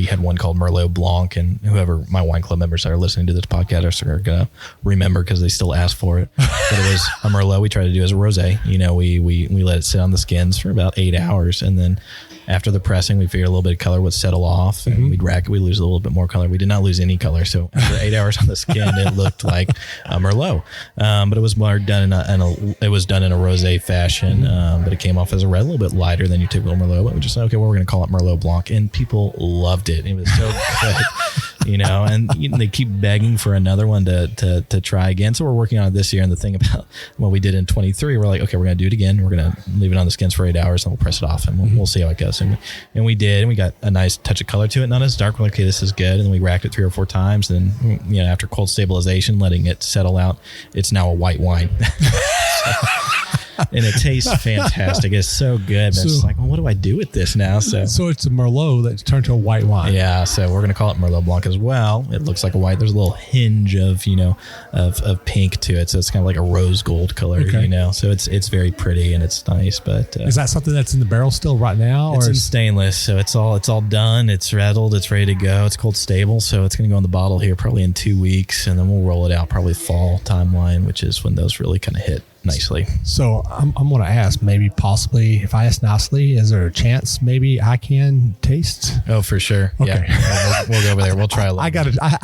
had one called Merlot Blanc, and whoever my wine club members that are listening to this podcast are gonna remember because they still ask for it. But it was a Merlot. We tried to do as a rosé. We let it sit on the skins for about 8 hours, and then after the pressing, we figured a little bit of color would settle off, and we'd rack it. We lose a little bit more color. We did not lose any color. So after 8 hours on the skin, it looked like a Merlot. But it was more done in a rosé fashion. But it came off as a red, a little bit lighter than your typical Merlot. But we just said, okay, well, we're going to call it Merlot Blanc, and people loved it. It was so good. And they keep begging for another one to try again. So we're working on it this year. And the thing about what we did in 23, we're like, okay, we're going to do it again. We're going to leave it on the skins for 8 hours, and we'll press it off, and we'll see how it goes. And we did, and we got a nice touch of color to it, not as dark. We're like, okay, this is good. And then we racked it 3 or 4 times. And after cold stabilization, letting it settle out, it's now a white wine. And it tastes fantastic. It's so good. But it's like, well, what do I do with this now? So it's a Merlot that's turned to a white wine. Yeah. So we're going to call it Merlot Blanc as well. It looks like a white. There's a little hinge of, of pink to it. So it's kind of like a rose gold color, So it's very pretty and it's nice. But is that something that's in the barrel still right now? It's in stainless. So it's all done. It's rattled. It's ready to go. It's cold stable. So it's going to go in the bottle here probably in 2 weeks. And then we'll roll it out probably fall timeline, which is when those really kind of hit nicely. So I'm going to ask, maybe possibly, if I ask nicely, is there a chance maybe I can taste? Oh, for sure. Okay. Yeah. We'll go over there. We'll try a little. I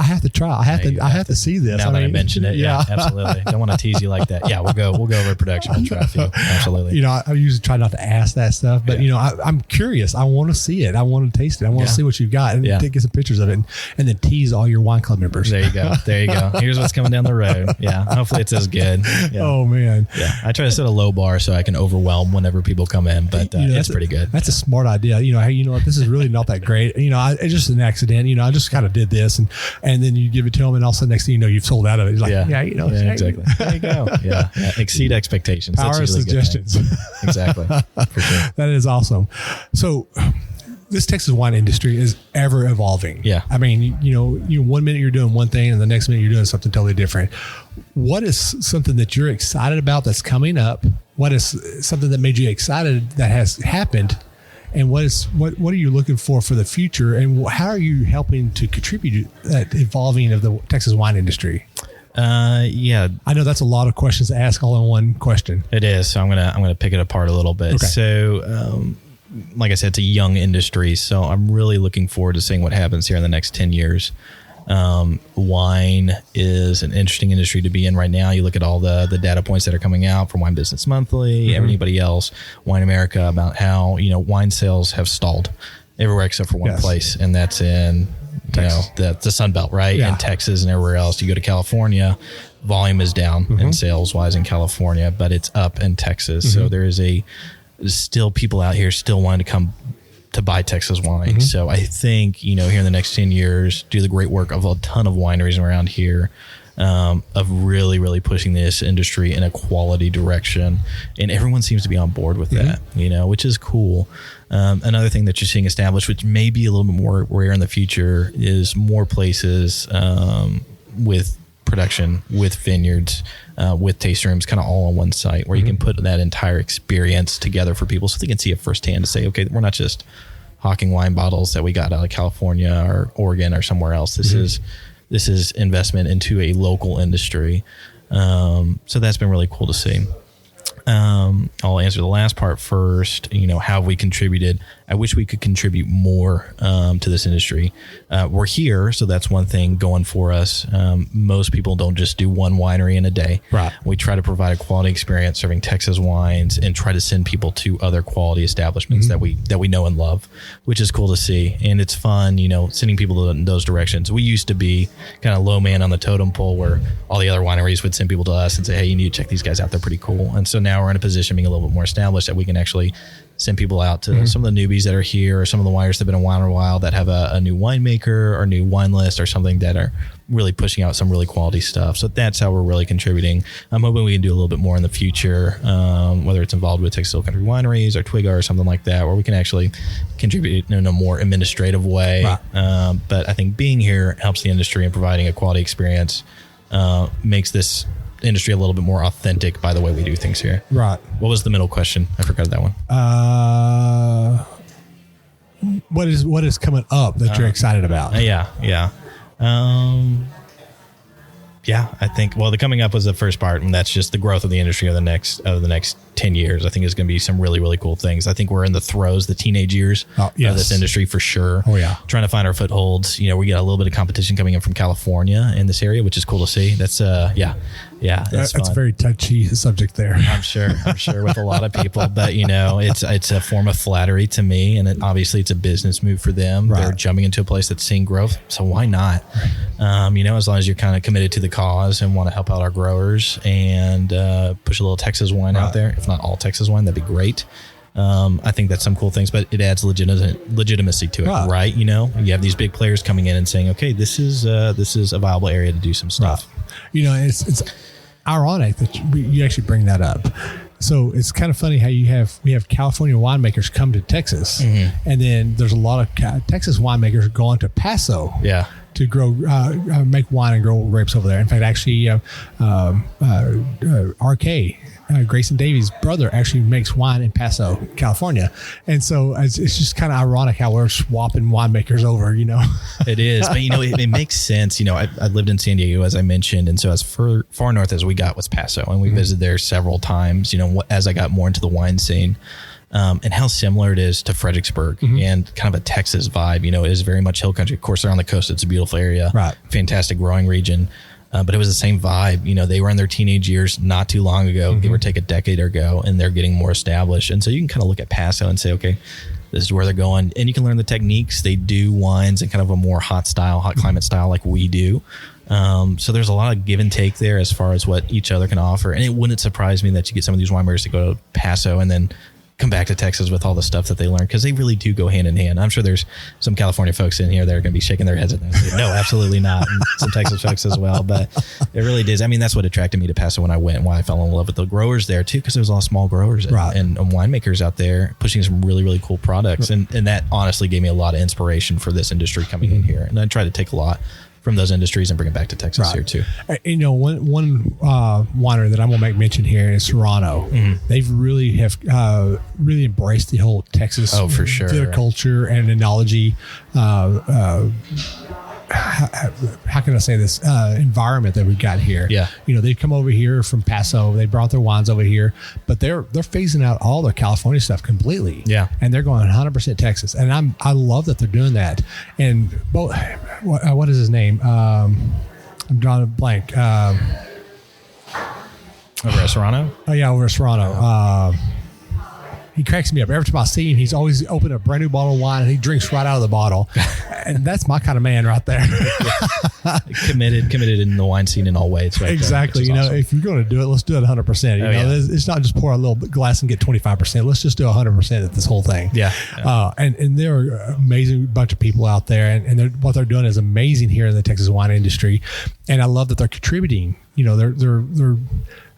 have to try. I have to see this. Now that I mention it. Yeah, absolutely. Don't want to tease you like that. Yeah, we'll go over production. We'll try a few. Absolutely. I usually try not to ask that stuff, but I'm curious. I want to see it. I want to taste it. I want to see what you've got and get some pictures of it and then tease all your wine club members. There you go. Here's what's coming down the road. Yeah. Hopefully it's as good. Yeah. Oh man. Yeah. I try to set a low bar so I can overwhelm whenever people come in, but it's pretty good. That's a smart idea. Hey, what, this is really not that great. It's just an accident. I just kind of did this and then you give it to them and all of a sudden next thing you know, you've sold out of it. You're like, exactly. There you go. Yeah. Exceed expectations. Power of suggestions. Exactly. For sure. That is awesome. So this Texas wine industry is ever evolving. Yeah. I mean, 1 minute you're doing one thing and the next minute you're doing something totally different. What is something that you're excited about that's coming up? What is something that made you excited that has happened? And what are you looking for the future? And how are you helping to contribute to that evolving of the Texas wine industry? Yeah, I know that's a lot of questions to ask all in one question. It is. So I'm gonna pick it apart a little bit. Okay. So, like I said, it's a young industry, so I'm really looking forward to seeing what happens here in the next 10 years. Wine is an interesting industry to be in right now. You look at all the data points that are coming out from Wine Business Monthly, everybody else, Wine America, about how, wine sales have stalled everywhere except for one place. And that's in, the Sun Belt, right? Yeah. In Texas and everywhere else. You go to California, volume is down in sales wise in California, but it's up in Texas. So there is still people out here still wanting to come to buy Texas wine. So I think, here in the next 10 years, do the great work of a ton of wineries around here, of really, really pushing this industry in a quality direction. And everyone seems to be on board with that, which is cool. Another thing that you're seeing established, which may be a little bit more rare in the future, is more places with production, with vineyards, with taste rooms, kind of all on one site where you can put that entire experience together for people so they can see it firsthand to say, okay, we're not just hawking wine bottles that we got out of California or Oregon or somewhere else. This is investment into a local industry. So that's been really cool to see. I'll answer the last part first. How have we contributed? I wish we could contribute more to this industry. We're here, so that's one thing going for us. Most people don't just do one winery in a day. Right. We try to provide a quality experience serving Texas wines and try to send people to other quality establishments that we know and love, which is cool to see. And it's fun, sending people in those directions. We used to be kind of low man on the totem pole where all the other wineries would send people to us and say, hey, you need to check these guys out. They're pretty cool. And so now we're in a position being a little bit more established that we can actually send people out to some of the newbies that are here or some of the wineries that have been in wine a while that have a new winemaker or new wine list or something that are really pushing out some really quality stuff. So that's how we're really contributing. I'm hoping we can do a little bit more in the future, whether it's involved with Texas Hill Country Wineries or Twigga or something like that, where we can actually contribute in a more administrative way. Right. But I think being here helps the industry and providing a quality experience makes this industry a little bit more authentic by the way we do things here. Right. What was the middle question? I forgot that one. What is coming up that you're excited about? Yeah. I think, the coming up was the first part, and that's just the growth of the industry over the next 10 years. I think is going to be some really, really cool things. I think we're in the teenage years of this industry for sure. Oh yeah. Trying to find our footholds. We get a little bit of competition coming in from California in this area, which is cool to see. That's that's a very touchy subject there. I'm sure with a lot of people, but it's a form of flattery to me, and obviously it's a business move for them. Right. They're jumping into a place that's seeing growth, so why not? Right. As long as you're kind of committed to the cause and want to help out our growers and push a little Texas wine out there, if not all Texas wine, that'd be great. I think that's some cool things, but it adds legitimacy to it, right? You have these big players coming in and saying, okay, this is a viable area to do some stuff. Right. It's ironic that you actually bring that up. So it's kind of funny how we have California winemakers come to Texas, and then there's a lot of Texas winemakers going to Paso. Yeah. to grow, make wine and grow grapes over there. In fact, actually, RK. Grayson Davies' brother actually makes wine in Paso, California. And so it's just kind of ironic how we're swapping winemakers over, you know. It is. But, you know, it makes sense. You know, I lived in San Diego, as I mentioned. And so as far north as we got was Paso. And we visited there several times, you know, as I got more into the wine scene. And how similar it is to Fredericksburg and kind of a Texas vibe. You know, it is very much hill country. Of course, they're on the coast. It's a beautiful area. Right. Fantastic growing region. But it was the same vibe. You know, they were in their teenage years not too long ago, give or take a decade ago, and they're getting more established. And so you can kind of look at Paso and say, okay, this is where they're going. And you can learn the techniques. They do wines in kind of a more hot climate style like we do. So there's a lot of give and take there as far as what each other can offer. And it wouldn't surprise me that you get some of these winemakers to go to Paso and then come back to Texas with all the stuff that they learned, because they really do go hand in hand. I'm sure there's some California folks in here that are going to be shaking their heads at that. No, absolutely not. And some Texas folks as well, but it really does. I mean, that's what attracted me to Paso when I went, and why I fell in love with the growers there too, because there's a lot of small growers and winemakers out there pushing some really, really cool products. And that honestly gave me a lot of inspiration for this industry coming in here. And I try to take a lot from those industries and bring it back to Texas here too. You know, one winery that I'm gonna make mention here is Serrano. They've really really embraced the whole Texas for sure viticulture and enology. How can I say this environment that we've got here? Yeah, you know, they come over here from Paso. They brought their wines over here, but they're phasing out all their California stuff completely. Yeah, and they're going 100% Texas, and I love that they're doing that. And both, what is his name? I'm drawing a blank. Over at Serrano? Oh yeah, over at Serrano. He cracks me up. Every time I see him, he's always opened a brand new bottle of wine and he drinks right out of the bottle. And that's my kind of man right there. Committed in the wine scene in all ways. Right, exactly. You know, awesome. If you're going to do it, let's do it 100%. You know, it's not just pour a little glass and get 25%. Let's just do 100% at this whole thing. Yeah. And there are an amazing bunch of people out there, and what they're doing is amazing here in the Texas wine industry. And I love that they're contributing. You know, they're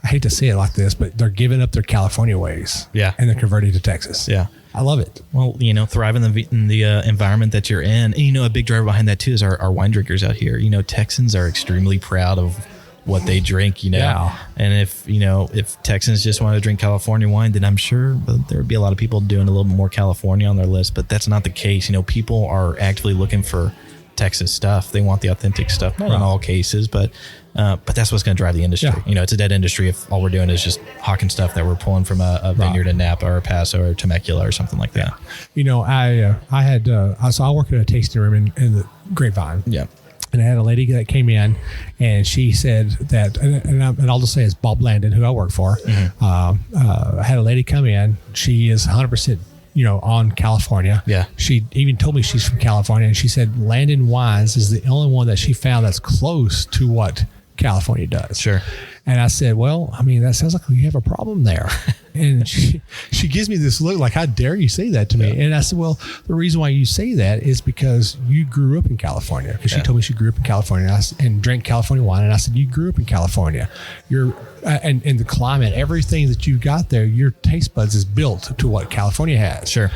I hate to say it like this, but they're giving up their California ways. Yeah. And they're converting to Texas. Yeah. I love it. Well, you know, thrive in the environment that you're in. And, you know, a big driver behind that too is our wine drinkers out here. You know, Texans are extremely proud of what they drink, you know. Yeah. And if Texans just want to drink California wine, then I'm sure there would be a lot of people doing a little bit more California on their list, but that's not the case. You know, people are actively looking for Texas stuff. They want the authentic stuff, not in all cases, but that's what's going to drive the industry. Yeah. You know, it's a dead industry if all we're doing is just hawking stuff that we're pulling from a vineyard in Napa or Paso or Temecula or something like that. You know, I work at a tasting room in the Grapevine. Yeah. And I had a lady that came in, and she said that, and I'll just say it's Bob Landon, who I work for. I had a lady come in. She is 100%, you know, on California. Yeah. She even told me she's from California, and she said Landon Wines is the only one that she found that's close to what California does. Sure. And I said, well, I mean, that sounds like you have a problem there. And she gives me this look like, how dare you say that to me? And I said, well, the reason why you say that is because you grew up in California. Because she told me she grew up in California and drank California wine. And I said, you grew up in California. You're and the climate, everything that you got there, your taste buds is built to what California has. Sure.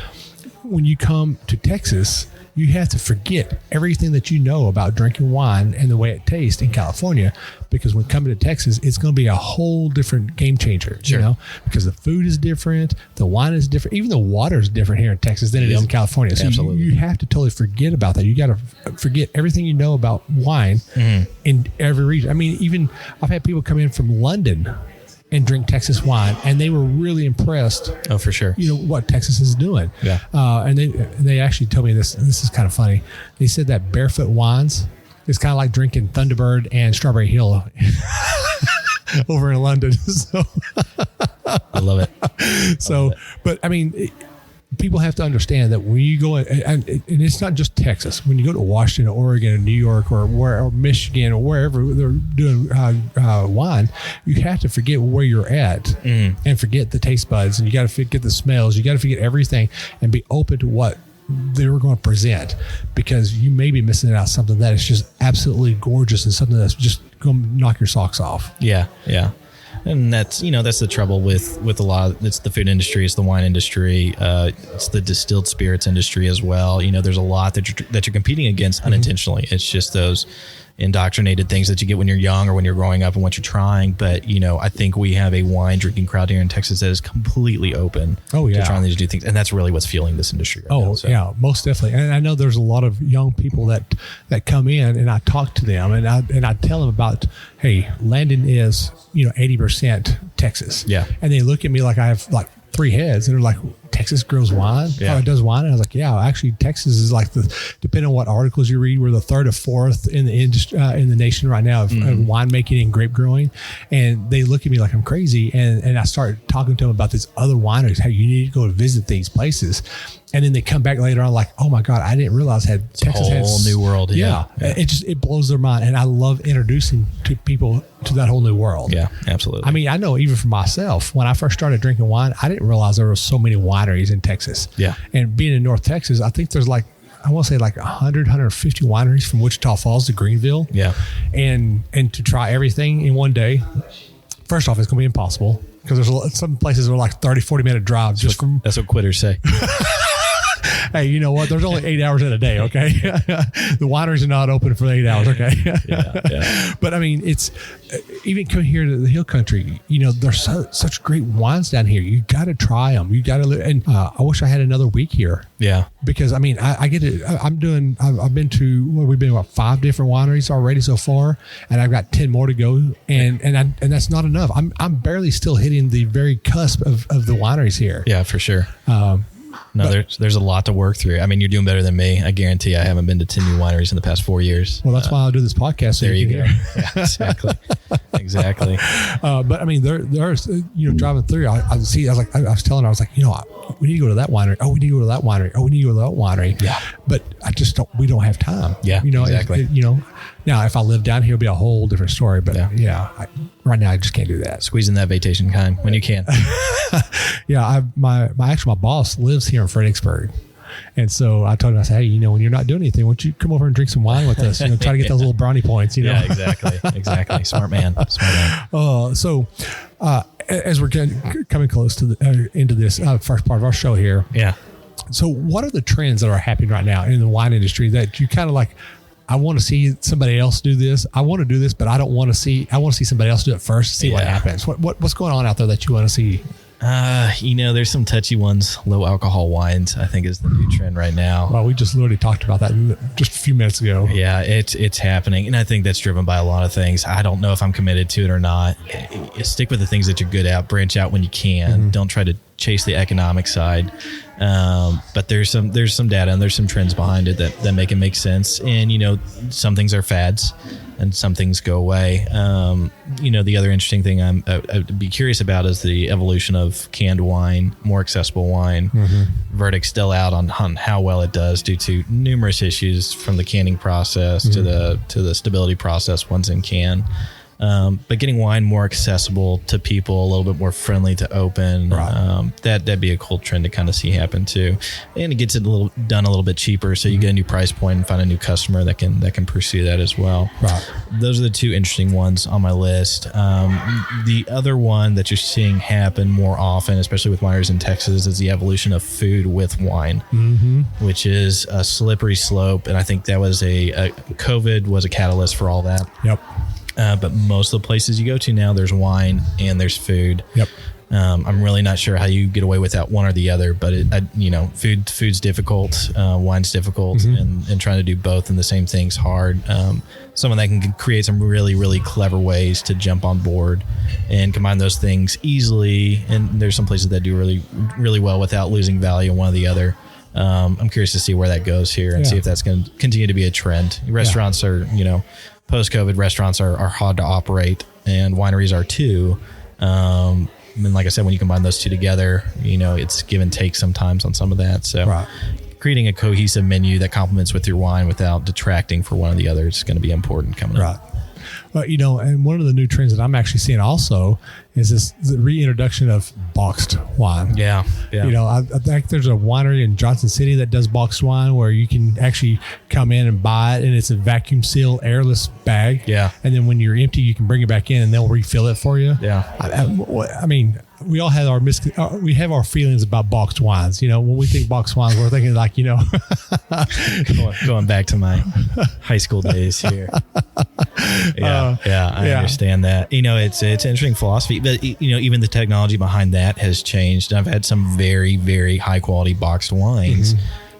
When you come to Texas, you have to forget everything that you know about drinking wine and the way it tastes in California, because when coming to Texas, it's going to be a whole different game changer, you know, because the food is different, the wine is different, even the water is different here in Texas than it is in California. So you have to totally forget about that. You got to forget everything you know about wine in every region. I mean, even I've had people come in from London and drink Texas wine, and they were really impressed. Oh, for sure. You know what Texas is doing. Yeah. And they actually told me this. This is kind of funny. They said that Barefoot Wines is kind of like drinking Thunderbird and Strawberry Hill over in London. So I love it. So, but I mean, people have to understand that when you go and it's not just Texas. When you go to Washington, Oregon, or New York, or Michigan, or wherever they're doing wine, you have to forget where you're at and forget the taste buds, and you got to forget the smells. You got to forget everything and be open to what they were going to present, because you may be missing out something that is just absolutely gorgeous and something that's just going to knock your socks off. Yeah, yeah. And that's the trouble with a lot of, it's the food industry, it's the wine industry, it's the distilled spirits industry as well. There's a lot that you're competing against unintentionally. It's just those indoctrinated things that you get when you're young or when you're growing up and what you're trying. But, I think we have a wine drinking crowd here in Texas that is completely open to trying these new things. And that's really what's fueling this industry right now. So. Yeah, most definitely. And I know there's a lot of young people that come in, and I talk to them and I tell them about, hey, Landon is, 80% Texas. Yeah. And they look at me like I have like 3 heads, and they're like, Texas grows wine? Yeah. Oh, it does wine? And I was like, yeah, actually Texas is like depending on what articles you read, we're the 3rd or 4th in the industry, in the nation right now of winemaking and grape growing. And they look at me like I'm crazy. And I start talking to them about these other wineries, how you need to go to visit these places. And then they come back later on like, oh my God, I didn't realize Texas had a whole new world. Yeah. It blows their mind. And I love introducing to people to that whole new world. Yeah, absolutely. I mean, I know even for myself, when I first started drinking wine, I didn't realize there were so many wineries in Texas. Yeah. And being in North Texas, I think there's like 100, 150 wineries from Wichita Falls to Greenville. Yeah. And to try everything in one day, first off, it's going to be impossible because there's some places that are like 30, 40 minute drives just from. That's what quitters say. Hey, you know what? There's only 8 hours in a day, okay? The wineries are not open for 8 hours, okay? Yeah. But I mean, it's even coming here to the hill country, there's such great wines down here. You got to try them. You got to, and I wish I had another week here. Yeah. Because I mean, I get it. I've been to, we've been about 5 different wineries already so far, and I've got 10 more to go. And that's not enough. I'm barely still hitting the very cusp of the wineries here. Yeah, for sure. There's a lot to work through. I mean, you're doing better than me. I guarantee I haven't been to 10 new wineries in the past 4 years. Well, that's why I'll do this podcast. So there you go. Yeah, exactly. But I mean, there's, driving through, I was telling her, I was like, we need to go to that winery. Oh, we need to go to that winery. Oh, we need to go to that winery. Yeah. But we don't have time. Yeah, exactly. Now if I live down here, it'll be a whole different story. But right now I just can't do that. Squeeze in that vacation time when you can. Yeah. My boss lives here in Fredericksburg. And so I told him, I said, hey, when you're not doing anything, why don't you come over and drink some wine with us? Try to get those little brownie points, Yeah, exactly. Smart man. So as we're coming close to the into this first part of our show here. Yeah. So what are the trends that are happening right now in the wine industry that you kind of like, I want to see somebody else do this. I want to do this, but I want to see somebody else do it first to see what happens. What's going on out there that you want to see? There's some touchy ones. Low alcohol wines, I think, is the new trend right now. Well, we just literally talked about that just a few minutes ago. Yeah, it's happening. And I think that's driven by a lot of things. I don't know if I'm committed to it or not. Stick with the things that you're good at. Branch out when you can. Mm-hmm. Don't try to chase the economic side. But there's some data and there's some trends behind it that make it make sense. And, some things are fads and some things go away. The other interesting thing I'd be curious about is the evolution of canned wine, more accessible wine. Mm-hmm. Verdict's still out on how well it does due to numerous issues from the canning process to the stability process once in can. But getting wine more accessible to people, a little bit more friendly to open, right. That'd be a cool trend to kind of see happen too. And it gets it done a little bit cheaper, so you get a new price point and find a new customer that can pursue that as well. Right. Those are the 2 interesting ones on my list. The other one that you're seeing happen more often, especially with wineries in Texas, is the evolution of food with wine, which is a slippery slope. And I think that was COVID was a catalyst for all that. Yep. But most of the places you go to now, there's wine and there's food. Yep. I'm really not sure how you get away without one or the other, but food's difficult, wine's difficult, and trying to do both in the same thing's hard. Someone that can create some really, really clever ways to jump on board and combine those things easily. And there's some places that do really, really well without losing value in one or the other. I'm curious to see where that goes here and see if that's going to continue to be a trend. Restaurants are, post-COVID, restaurants are hard to operate, and wineries are too. And like I said, when you combine those two together, it's give and take sometimes on some of that. So creating a cohesive menu that complements with your wine without detracting for one or the other is going to be important coming up. And one of the new trends that I'm actually seeing also is the reintroduction of boxed wine. Yeah. I think there's a winery in Johnson City that does boxed wine where you can actually come in and buy it, and it's a vacuum sealed, airless bag. Yeah. And then when you're empty, you can bring it back in, and they'll refill it for you. Yeah. I mean, we all have we have our feelings about boxed wines. When we think boxed wines, we're thinking like, going back to my high school days here. I understand that. It's an interesting philosophy, but even the technology behind that has changed. I've had some very, very high quality boxed wines.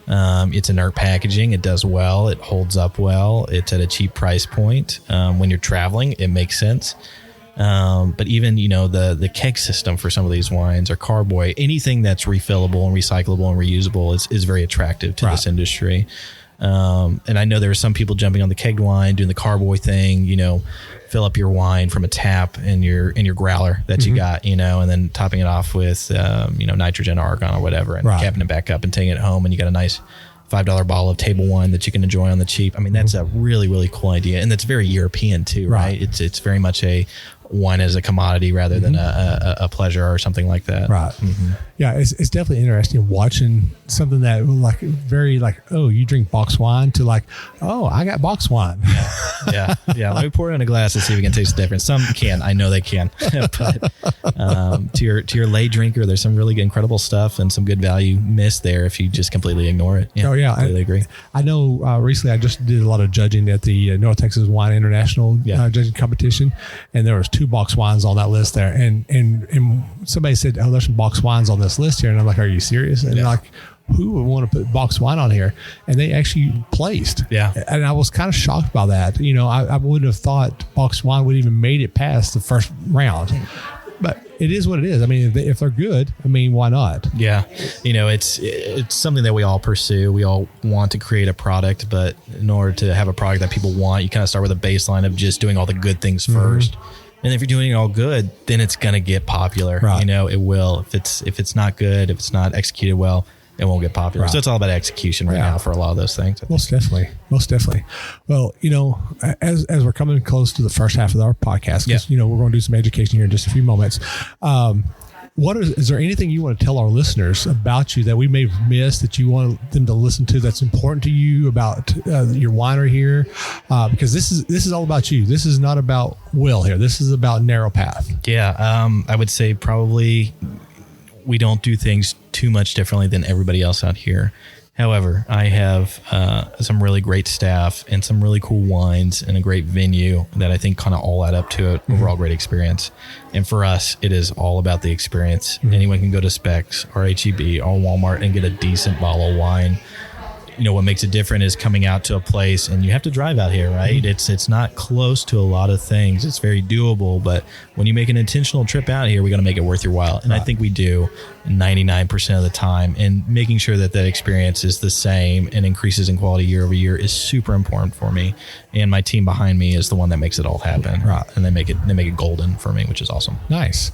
It's inert packaging. It does well. It holds up well. It's at a cheap price point. When you're traveling, it makes sense. But even, the keg system for some of these wines or carboy, anything that's refillable and recyclable and reusable is very attractive to this industry. And I know there are some people jumping on the kegged wine, doing the carboy thing, fill up your wine from a tap in your growler that you got, and then topping it off with, nitrogen or argon or whatever, and capping it back up and taking it home, and you got a nice $5 bottle of table wine that you can enjoy on the cheap. I mean, that's a really, really cool idea. And that's very European too, right? It's very much a wine as a commodity rather than a pleasure or something like that. Right. Yeah, it's definitely interesting watching something that very oh, you drink boxed wine to oh, I got boxed wine. Yeah. Let me pour it in a glass and see if we can taste the difference. Some can. I know they can. But to your lay drinker, there's some really incredible stuff and some good value missed there if you just completely ignore it. Yeah, I completely agree. I know recently I just did a lot of judging at the North Texas Wine International judging competition, and there was 2 boxed wines on that list there. And somebody said, oh, there's some boxed wines on this list here. And I'm like, are you serious? And who would want to put boxed wine on here? And they actually placed. Yeah. And I was kind of shocked by that. I wouldn't have thought boxed wine would even made it past the first round. But it is what it is. I mean, if they're good, why not? Yeah. It's something that we all pursue. We all want to create a product, but in order to have a product that people want, you kind of start with a baseline of just doing all the good things first. And if you're doing it all good, then it's going to get popular. Right. It will. If it's not good, if it's not executed well, it won't get popular. Right. So it's all about execution now for a lot of those things. Most definitely. Well, as we're coming close to the first half of our podcast, because, we're going to do some education here in just a few moments. Is there anything you want to tell our listeners about you that we may have missed that you want them to listen to that's important to you about your winery here? Because this is all about you. This is not about Will here. This is about Narrow Path. Yeah. I would say probably we don't do things too much differently than everybody else out here. However, I have some really great staff and some really cool wines and a great venue that I think kind of all add up to an overall great experience. And for us, it is all about the experience. Anyone can go to Specs or H-E-B or Walmart and get a decent bottle of wine. What makes it different is coming out to a place, and you have to drive out here, right? It's not close to a lot of things. It's very doable, but when you make an intentional trip out here, we got to make it worth your while. And I think we do 99% of the time. And making sure that experience is the same and increases in quality year over year is super important for me. And my team behind me is the one that makes it all happen. Right. And they make it golden for me, which is awesome. Nice.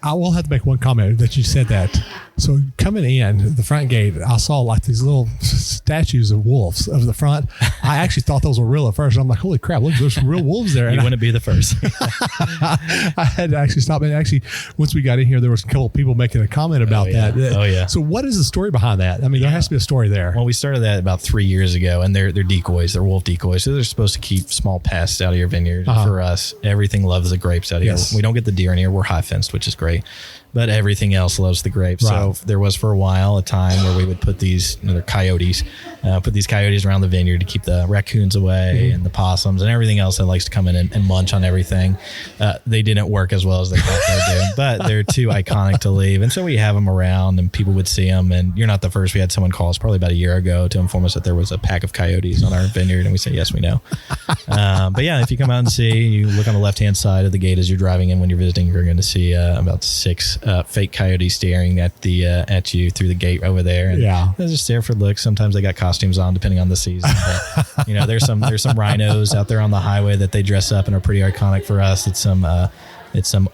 I will have to make one comment that you said that. So coming in the front gate, I saw these little statues of wolves of the front. I actually thought those were real at first. And I'm like, holy crap, look, there's some real wolves there. You wouldn't be the first. I had to actually stop. And actually, once we got in here, there was a couple of people making a comment about that. Oh, yeah. So what is the story behind that? There has to be a story there. Well, we started that about 3 years ago, and they're decoys. They're wolf decoys. So they're supposed to keep small pests out of your vineyard. For us, everything loves the grapes out here. Yes. We don't get the deer in here. We're high fenced, which is great. But everything else loves the grapes. Right. So there was for a while a time where we would put these coyotes around the vineyard to keep the raccoons away and the possums and everything else that likes to come in and munch on everything. They didn't work as well as they thought they would do, but they're too iconic to leave. And so we have them around and people would see them. And you're not the first. We had someone call us probably about a year ago to inform us that there was a pack of coyotes on our vineyard. And we said, yes, we know. But yeah, if you come out and see, you look on the left-hand side of the gate as you're driving in when you're visiting, you're going to see about 6 fake coyotes staring at you through the gate over there. And they're just there for looks. Sometimes they got costumes on depending on the season. But, there's some rhinos out there on the highway that they dress up and are pretty iconic for us. It's some It's some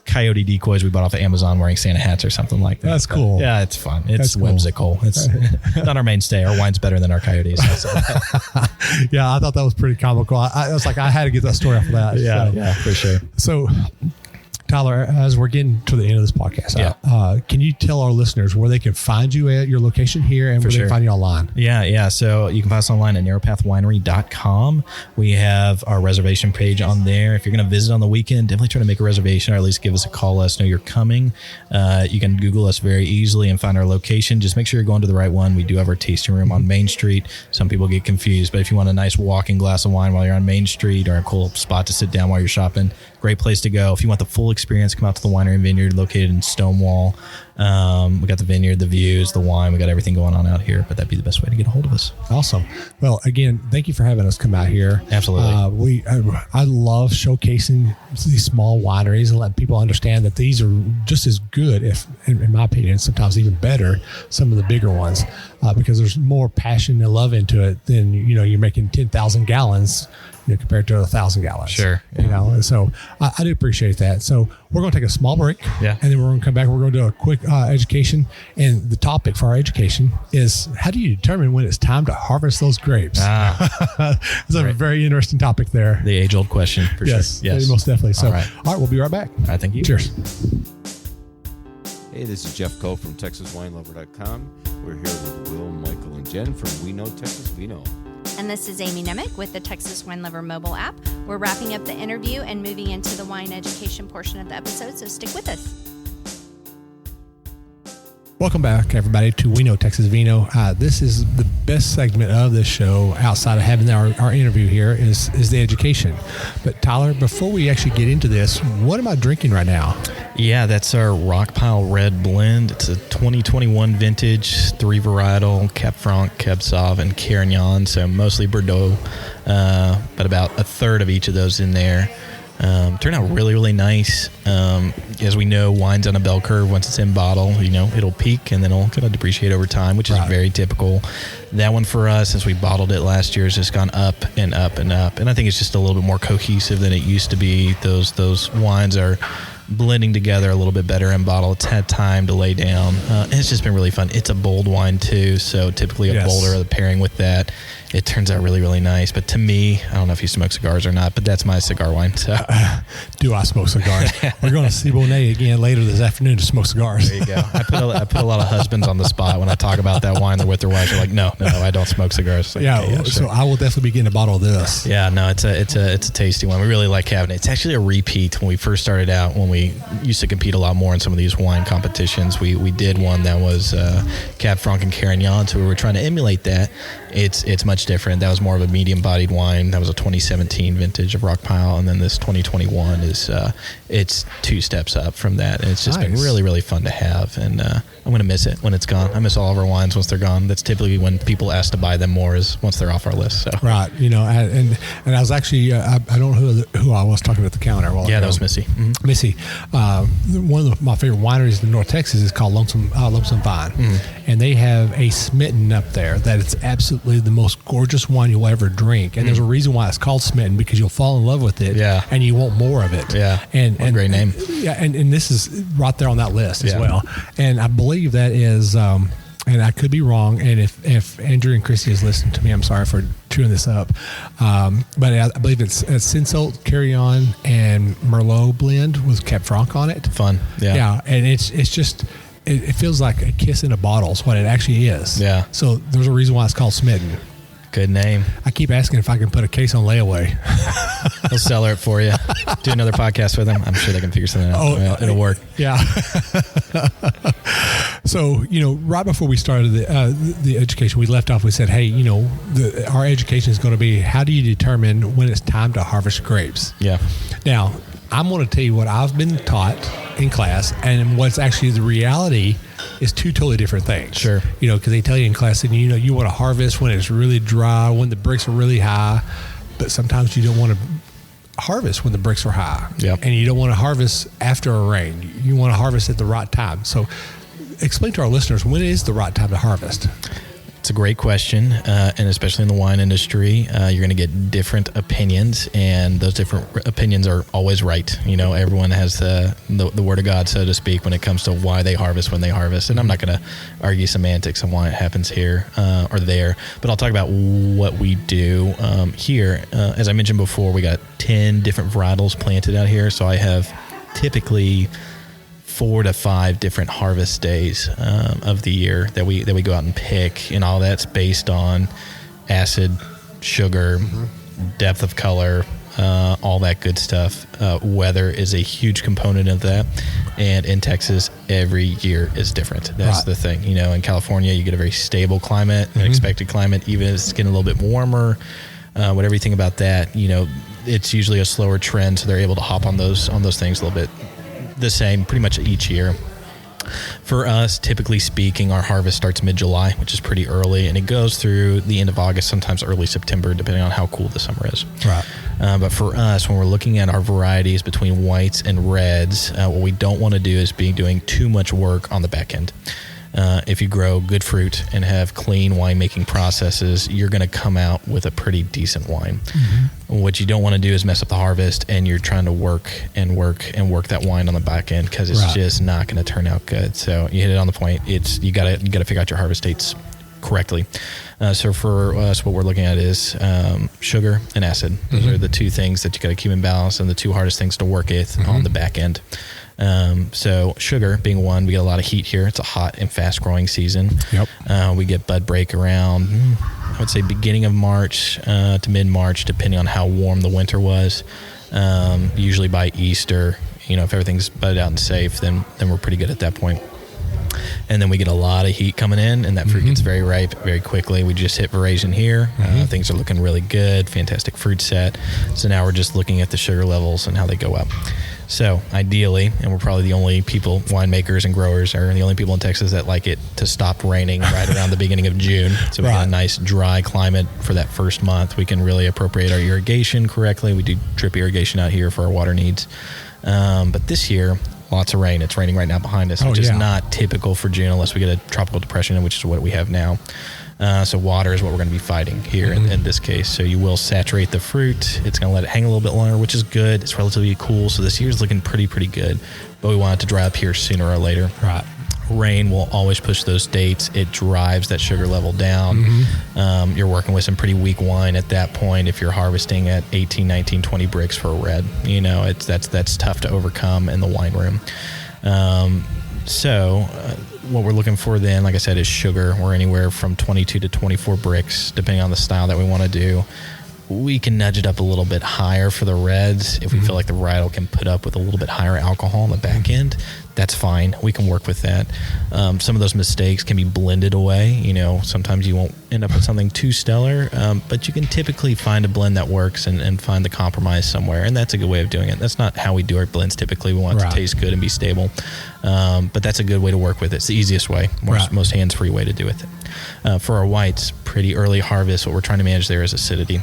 coyote decoys we bought off of Amazon wearing Santa hats or something like that. That's cool. Yeah, it's fun. It's That's cool. whimsical. It's not our mainstay. Our wine's better than our coyotes. Yeah, I thought that was pretty comical. I was like, I had to get that story off of that. Yeah, for sure. So, Tyler, as we're getting to the end of this podcast, can you tell our listeners where they can find you at your location here and where they can find you online? Yeah. So you can find us online at narrowpathwinery.com. We have our reservation page on there. If you're going to visit on the weekend, definitely try to make a reservation or at least give us a call. Let us know you're coming. You can Google us very easily and find our location. Just make sure you're going to the right one. We do have our tasting room on Main Street. Some people get confused, but if you want a nice walking glass of wine while you're on Main Street or a cool spot to sit down while you're shopping, great place to go. If you want the full experience, come out to the Winery and Vineyard located in Stonewall. We got the vineyard, the views, the wine. We got everything going on out here, but that'd be the best way to get a hold of us. Awesome. Well, again, thank you for having us come out here. Absolutely. I love showcasing these small wineries and letting people understand that these are just as good, if in my opinion, sometimes even better, some of the bigger ones, because there's more passion and love into it than, you're making 10,000 gallons compared to 1,000 gallons. Sure. So I do appreciate that. So we're going to take a small break. Yeah. And then we're going to come back. We're going to do a quick education. And the topic for our education is, how do you determine when it's time to harvest those grapes? It's a very interesting topic there. The age-old question, for sure. Yes, most definitely. So, all right, we'll be right back. All right, thank you. Cheers. Hey, this is Jeff Cole from TexasWineLover.com. We're here with Will, Michael, and Jen from We Know Texas, We Know. And this is Amy Nemec with the Texas Wine Lover mobile app. We're wrapping up the interview and moving into the wine education portion of the episode, so stick with us. Welcome back, everybody, to We Know Texas Vino. This is the best segment of this show outside of having our interview here is the education. But Tyler, before we actually get into this, what am I drinking right now? Yeah, that's our Rockpile Red Blend. It's a 2021 vintage, 3 varietal, Cab Franc, Cab Sauv, and Carignan. So mostly Bordeaux, but about a third of each of those in there. Turned out really, really nice. As we know, wine's on a bell curve. Once it's in bottle, it'll peak and then it'll kind of depreciate over time, which is very typical. That one for us, since we bottled it last year, has just gone up and up and up. And I think it's just a little bit more cohesive than it used to be. Those wines are blending together a little bit better in bottle. It's had time to lay down. And it's just been really fun. It's a bold wine too, so typically a bolder, the pairing with that, it turns out really, really nice. But to me, I don't know if you smoke cigars or not, but that's my cigar wine. So, do I smoke cigars? We're going to see Bonet again later this afternoon to smoke cigars. There you go. I put a lot of husbands on the spot when I talk about that wine. They're with their wives. They're like, no, I don't smoke cigars. Like, sure. So I will definitely be getting a bottle of this. Yeah, no, it's a tasty one. We really like having it. It's actually a repeat. When we first started out, when we used to compete a lot more in some of these wine competitions, we did one that was Cab Franc and Carignan. So we were trying to emulate that. It's much different. That was more of a medium-bodied wine. That was a 2017 vintage of Rockpile, and then this 2021 is it's 2 steps up from that. And it's just been really, really fun to have, and I'm going to miss it when it's gone. I miss all of our wines once they're gone. That's typically when people ask to buy them more, is once they're off our list. So. Right, and I was actually I don't know who I was talking at the counter. That was Missy. Mm-hmm. Missy, one of my favorite wineries in North Texas is called Lonesome Vine, and they have a Smitten up there that it's absolutely the most gorgeous wine you'll ever drink, and there's a reason why it's called Smitten, because you'll fall in love with it, and you want more of it. And great name. And this is right there on that list as well. And I believe that is, and I could be wrong, and if Andrew and Christy is listening to me, I'm sorry for chewing this up, but I believe it's a Cinsault, Carignan, and Merlot blend with Cab Franc on it. Fun, and it's just. It feels like a kiss in a bottle is what it actually is. Yeah. So there's a reason why it's called Smitten. Good name. I keep asking if I can put a case on layaway. He'll sell it for you. Do another podcast with him. I'm sure they can figure something out. It'll work. Yeah. So, right before we started the education, we left off, we said, hey, our education is going to be, how do you determine when it's time to harvest grapes? Yeah. Now, I'm going to tell you what I've been taught in class, and what's actually the reality is 2 totally different things. Sure. Because they tell you in class that, you want to harvest when it's really dry, when the bricks are really high, but sometimes you don't want to harvest when the bricks are high. Yep. And you don't want to harvest after a rain. You want to harvest at the right time. So explain to our listeners, when is the right time to harvest? It's a great question, and especially in the wine industry, you're going to get different opinions, and those different opinions are always right. Everyone has the word of God, so to speak, when it comes to why they harvest when they harvest. And I'm not going to argue semantics on why it happens here or there, but I'll talk about what we do here. As I mentioned before, we got 10 different varietals planted out here, so I have typically 4 to 5 different harvest days of the year that we go out and pick, and all that's based on acid, sugar, depth of color, all that good stuff. Weather is a huge component of that, and in Texas, every year is different. That's the thing. In California, you get a very stable climate, an expected climate, even if it's getting a little bit warmer. Whatever you think about that, it's usually a slower trend, so they're able to hop on those things a little bit. The same pretty much each year. For us, typically speaking, our harvest starts mid-July, which is pretty early, and it goes through the end of August, sometimes early September, depending on how cool the summer is. Right. But for us, when we're looking at our varieties between whites and reds, what we don't want to do is be doing too much work on the back end. If you grow good fruit and have clean winemaking processes, you're going to come out with a pretty decent wine. What you don't want to do is mess up the harvest, and you're trying to work that wine on the back end, because it's just not going to turn out good. So you hit it on the point. You got to figure out your harvest dates correctly. So for us, what we're looking at is sugar and acid. Those are the two things that you got to keep in balance, and the two hardest things to work with on the back end. So sugar being one, we get a lot of heat here. It's a hot and fast growing season. Yep. We get bud break around, I would say beginning of March to mid-March, depending on how warm the winter was. Usually by Easter, if everything's budded out and safe, then we're pretty good at that point. And then we get a lot of heat coming in, and that fruit gets very ripe very quickly. We just hit veraison here. Things are looking really good, fantastic fruit set. So now we're just looking at the sugar levels and how they go up. So ideally, and we're probably the only people, winemakers and growers are the only people in Texas that like it to stop raining right around the beginning of June. So we got a nice dry climate for that first month. We can really appropriate our irrigation correctly. We do drip irrigation out here for our water needs. But this year, lots of rain. It's raining right now behind us, which is not typical for June unless we get a tropical depression, which is what we have now. So water is what we're going to be fighting here in this case. So you will saturate the fruit. It's going to let it hang a little bit longer, which is good. It's relatively cool. So this year's looking pretty good. But we want it to dry up here sooner or later. Right. Rain will always push those dates. It drives that sugar level down. You're working with some pretty weak wine at that point. If you're harvesting at 18, 19, 20 bricks for a red, that's tough to overcome in the wine room. What we're looking for then, like I said, is sugar. We're anywhere from 22 to 24 bricks, depending on the style that we want to do. We can nudge it up a little bit higher for the reds if we feel like the varietal can put up with a little bit higher alcohol on the back end. That's fine. We can work with that. Some of those mistakes can be blended away. Sometimes you won't end up with something too stellar, but you can typically find a blend that works and find the compromise somewhere, and that's a good way of doing it. That's not how we do our blends typically. We want it to taste good and be stable, but that's a good way to work with it. It's the easiest way, most hands-free way to do with it. For our whites, pretty early harvest, what we're trying to manage there is acidity.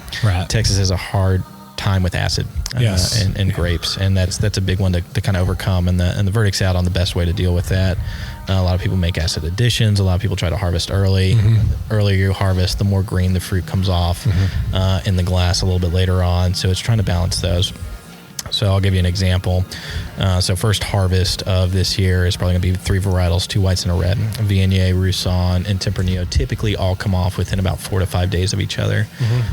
Texas has a hard time with acid and grapes, and that's a big one to kind of overcome, and the verdict's out on the best way to deal with that. A lot of people make acid additions. A lot of people try to harvest early. The earlier you harvest, the more green the fruit comes off in the glass a little bit later on, so it's trying to balance those. So I'll give you an example. So first harvest of this year is probably going to be 3 varietals, 2 whites and a red. Viognier, Roussanne, and Tempranillo typically all come off within about 4 to 5 days of each other.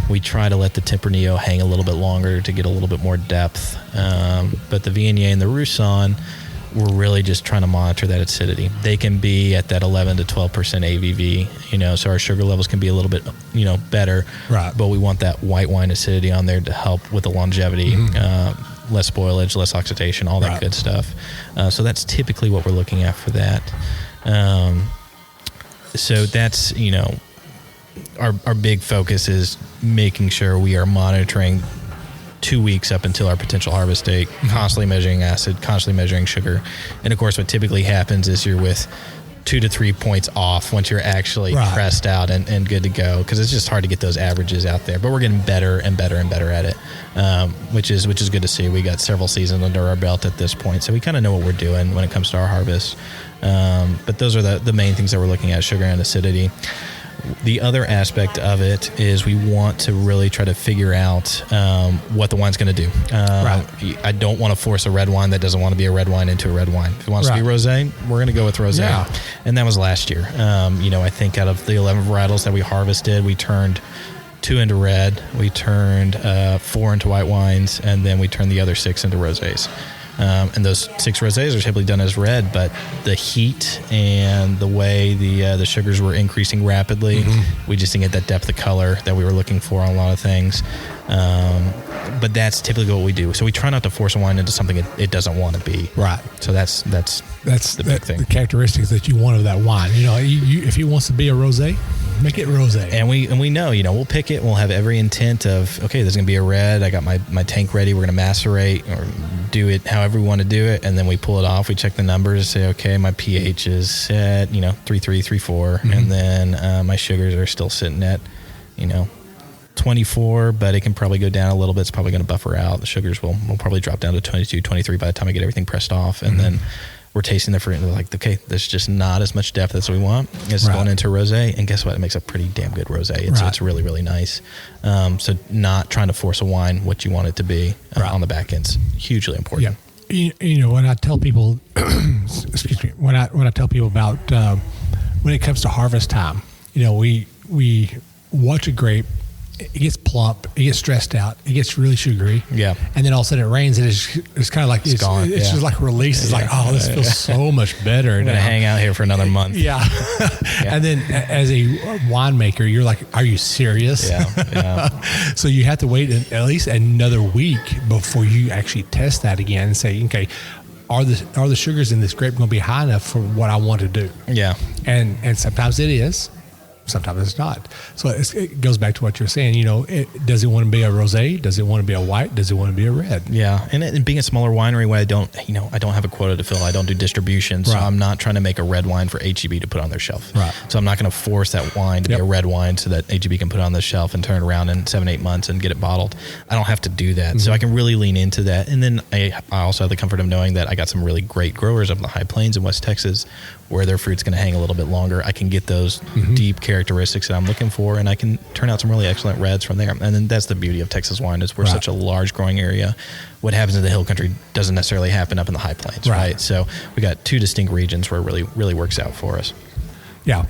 We try to let the Tempranillo hang a little bit longer to get a little bit more depth. But the Viognier and the Roussanne, we're really just trying to monitor that acidity. They can be at that 11 to 12% ABV, so our sugar levels can be a little bit, better. But we want that white wine acidity on there to help with the longevity. Less spoilage, less oxidation, all that good stuff. So that's typically what we're looking at for that. So that's, our big focus is making sure we are monitoring 2 weeks up until our potential harvest date, constantly measuring acid, constantly measuring sugar. And of course, what typically happens is you're with 2 to 3 points off once you're actually pressed out and good to go, because it's just hard to get those averages out there. But we're getting better and better and better at it, which is good to see. We got several seasons under our belt at this point, so we kind of know what we're doing when it comes to our harvest. But those are the main things that we're looking at: sugar and acidity. The other aspect of it is we want to really try to figure out what the wine's going to do. Right. I don't want to force a red wine that doesn't want to be a red wine into a red wine. If it wants to be rosé, we're going to go with rosé. Yeah. And that was last year. I think out of the 11 varietals that we harvested, we turned 2 into red, we turned 4 into white wines, and then we turned the other 6 into rosés. And those 6 rosés are typically done as red, but the heat and the way the sugars were increasing rapidly, we just didn't get that depth of color that we were looking for on a lot of things. But that's typically what we do. So we try not to force a wine into something it doesn't want to be. Right. So that's the big thing. The characteristics that you want of that wine. If it wants to be a rosé, make it rosé. And we know, we'll pick it. We'll have every intent of, okay, there's going to be a red. I got my tank ready. We're going to macerate or do it however we want to do it. And then we pull it off. We check the numbers, say, okay, my pH is at, 3.3, 3.4. And then my sugars are still sitting at, 24, but it can probably go down a little bit. It's probably going to buffer out. The sugars will probably drop down to 22, 23 by the time I get everything pressed off. And then we're tasting the fruit and they're like, okay, there's just not as much depth as we want. It's going into rosé. And guess what? It makes a pretty damn good rosé. It's really, really nice. So not trying to force a wine what you want it to be on the back end's hugely important. Yeah. When I tell people, excuse me, when I tell people about when it comes to harvest time, we watch a grape. It gets plump, it gets stressed out, it gets really sugary. Yeah. And then all of a sudden it rains and it's kind of like it's gone. It's just like release. It's like, oh, this feels so much better. I'm going to hang out here for another month. Yeah. And then as a winemaker, you're like, are you serious? Yeah. So you have to wait at least another week before you actually test that again and say, okay, are the sugars in this grape going to be high enough for what I want to do? Yeah. And sometimes it is. Sometimes it's not. So it goes back to what you're saying. Does it want to be a rosé? Does it want to be a white? Does it want to be a red? Yeah, and being a smaller winery, where I don't have a quota to fill. I don't do distribution, so I'm not trying to make a red wine for HEB to put on their shelf. Right. So I'm not going to force that wine to be a red wine so that HEB can put it on the shelf and turn it around in 7-8 months and get it bottled. I don't have to do that, so I can really lean into that. And then I also have the comfort of knowing that I got some really great growers up in the High Plains in West Texas, where their fruit's going to hang a little bit longer. I can get those deep characteristics that I'm looking for, and I can turn out some really excellent reds from there. And then that's the beauty of Texas wine, is we're such a large growing area. What happens in the hill country doesn't necessarily happen up in the High Plains, right? So we got 2 distinct regions where it really, really works out for us. Yeah.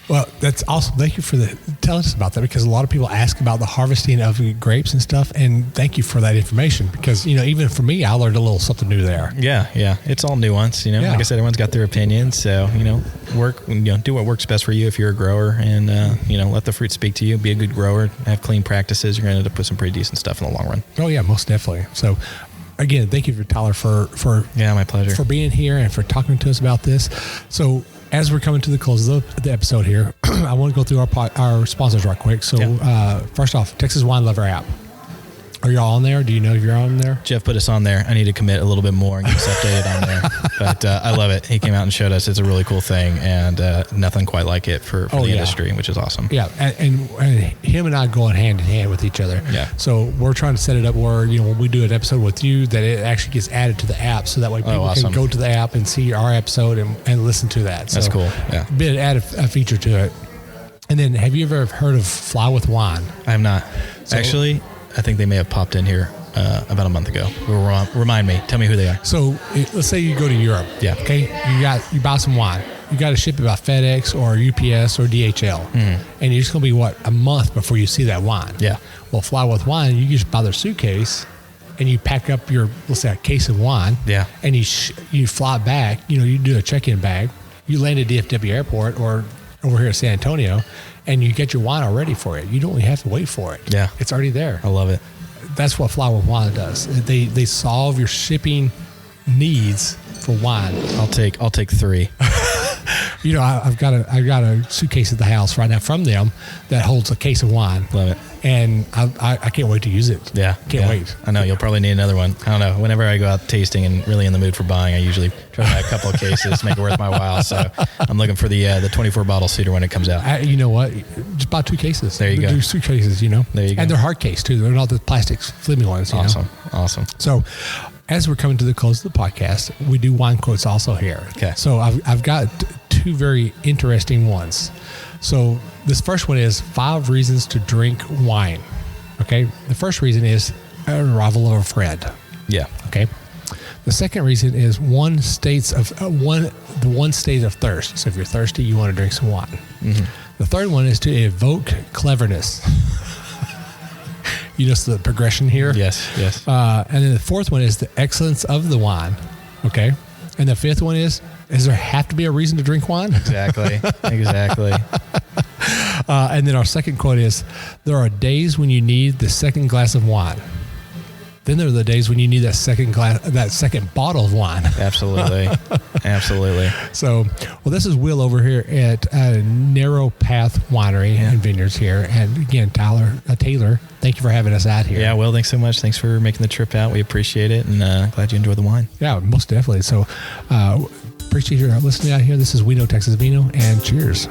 Well, that's awesome. Thank you for telling us about that, because a lot of people ask about the harvesting of grapes and stuff. And thank you for that information, because, even for me, I learned a little something new there. Yeah. It's all nuance, Like I said, everyone's got their opinions. So, do what works best for you if you're a grower, and, let the fruit speak to you. Be a good grower, have clean practices. You're going to end up with some pretty decent stuff in the long run. Oh, yeah, most definitely. So, again, thank you for Tyler for my pleasure, for being here and for talking to us about this. So, as we're coming to the close of the episode here, I want to go through our sponsors right quick. So, first off, Texas Wine Lover app. Are y'all on there? Do you know if you're on there? Jeff put us on there. I need to commit a little bit more and get us updated on there. But I love it. He came out and showed us. It's a really cool thing, and nothing quite like it for the industry, which is awesome. Yeah, and him and I going hand in hand with each other. Yeah. So we're trying to set it up where, when we do an episode with you, that it actually gets added to the app, so that way people can go to the app and see our episode and listen to that. So that's cool. Yeah. Add a feature to it. And then, have you ever heard of Fly with Wine? I have not. Actually, I think they may have popped in here about a month ago. Remind me. Tell me who they are. So let's say you go to Europe. Yeah. Okay. You buy some wine. You got to ship it by FedEx or UPS or DHL. And you're just going to be, a month before you see that wine. Yeah. Well, Fly with Wine, you just buy their suitcase and you pack up your, let's say, a case of wine. Yeah. And you fly back. You do a check-in bag. You land at DFW Airport or over here at San Antonio, and you get your wine already for it. You don't even have to wait for it. Yeah. It's already there. I love it. That's what Fly with Wine does. They solve your shipping needs for wine. I'll take 3. I've got a suitcase at the house right now from them that holds a case of wine. Love it. And I can't wait to use it. Yeah. Can't wait. I know. You'll probably need another one. I don't know. Whenever I go out tasting and really in the mood for buying, I usually try to buy a couple of cases to make it worth my while. So I'm looking for the 24 bottle cedar when it comes out. You know what? Just buy 2 cases. There you go. 2 suitcases, There you go. And they're hard case too. They're not the plastic flimmy ones. Awesome. So, as we're coming to the close of the podcast, we do wine quotes also here. Okay. So I've got two very interesting ones. So this first one is 5 reasons to drink wine. Okay. The first reason is an arrival of a friend. Yeah. Okay. The second reason is one state of thirst. So if you're thirsty, you want to drink some wine. Mm-hmm. The third one is to evoke cleverness. You notice the progression here? Yes. And then the fourth one is the excellence of the wine. Okay. And the fifth one is there have to be a reason to drink wine? Exactly. And then our second quote is, there are days when you need the second glass of wine. Then there are the days when you need that second bottle of wine. Absolutely. So, well, this is Will over here at Narrow Path Winery and Vineyards here. And again, Taylor, thank you for having us out here. Yeah, Will, thanks so much. Thanks for making the trip out. We appreciate it, and glad you enjoy the wine. Yeah, most definitely. So, appreciate your listening out here. This is We Know Texas Vino, and cheers.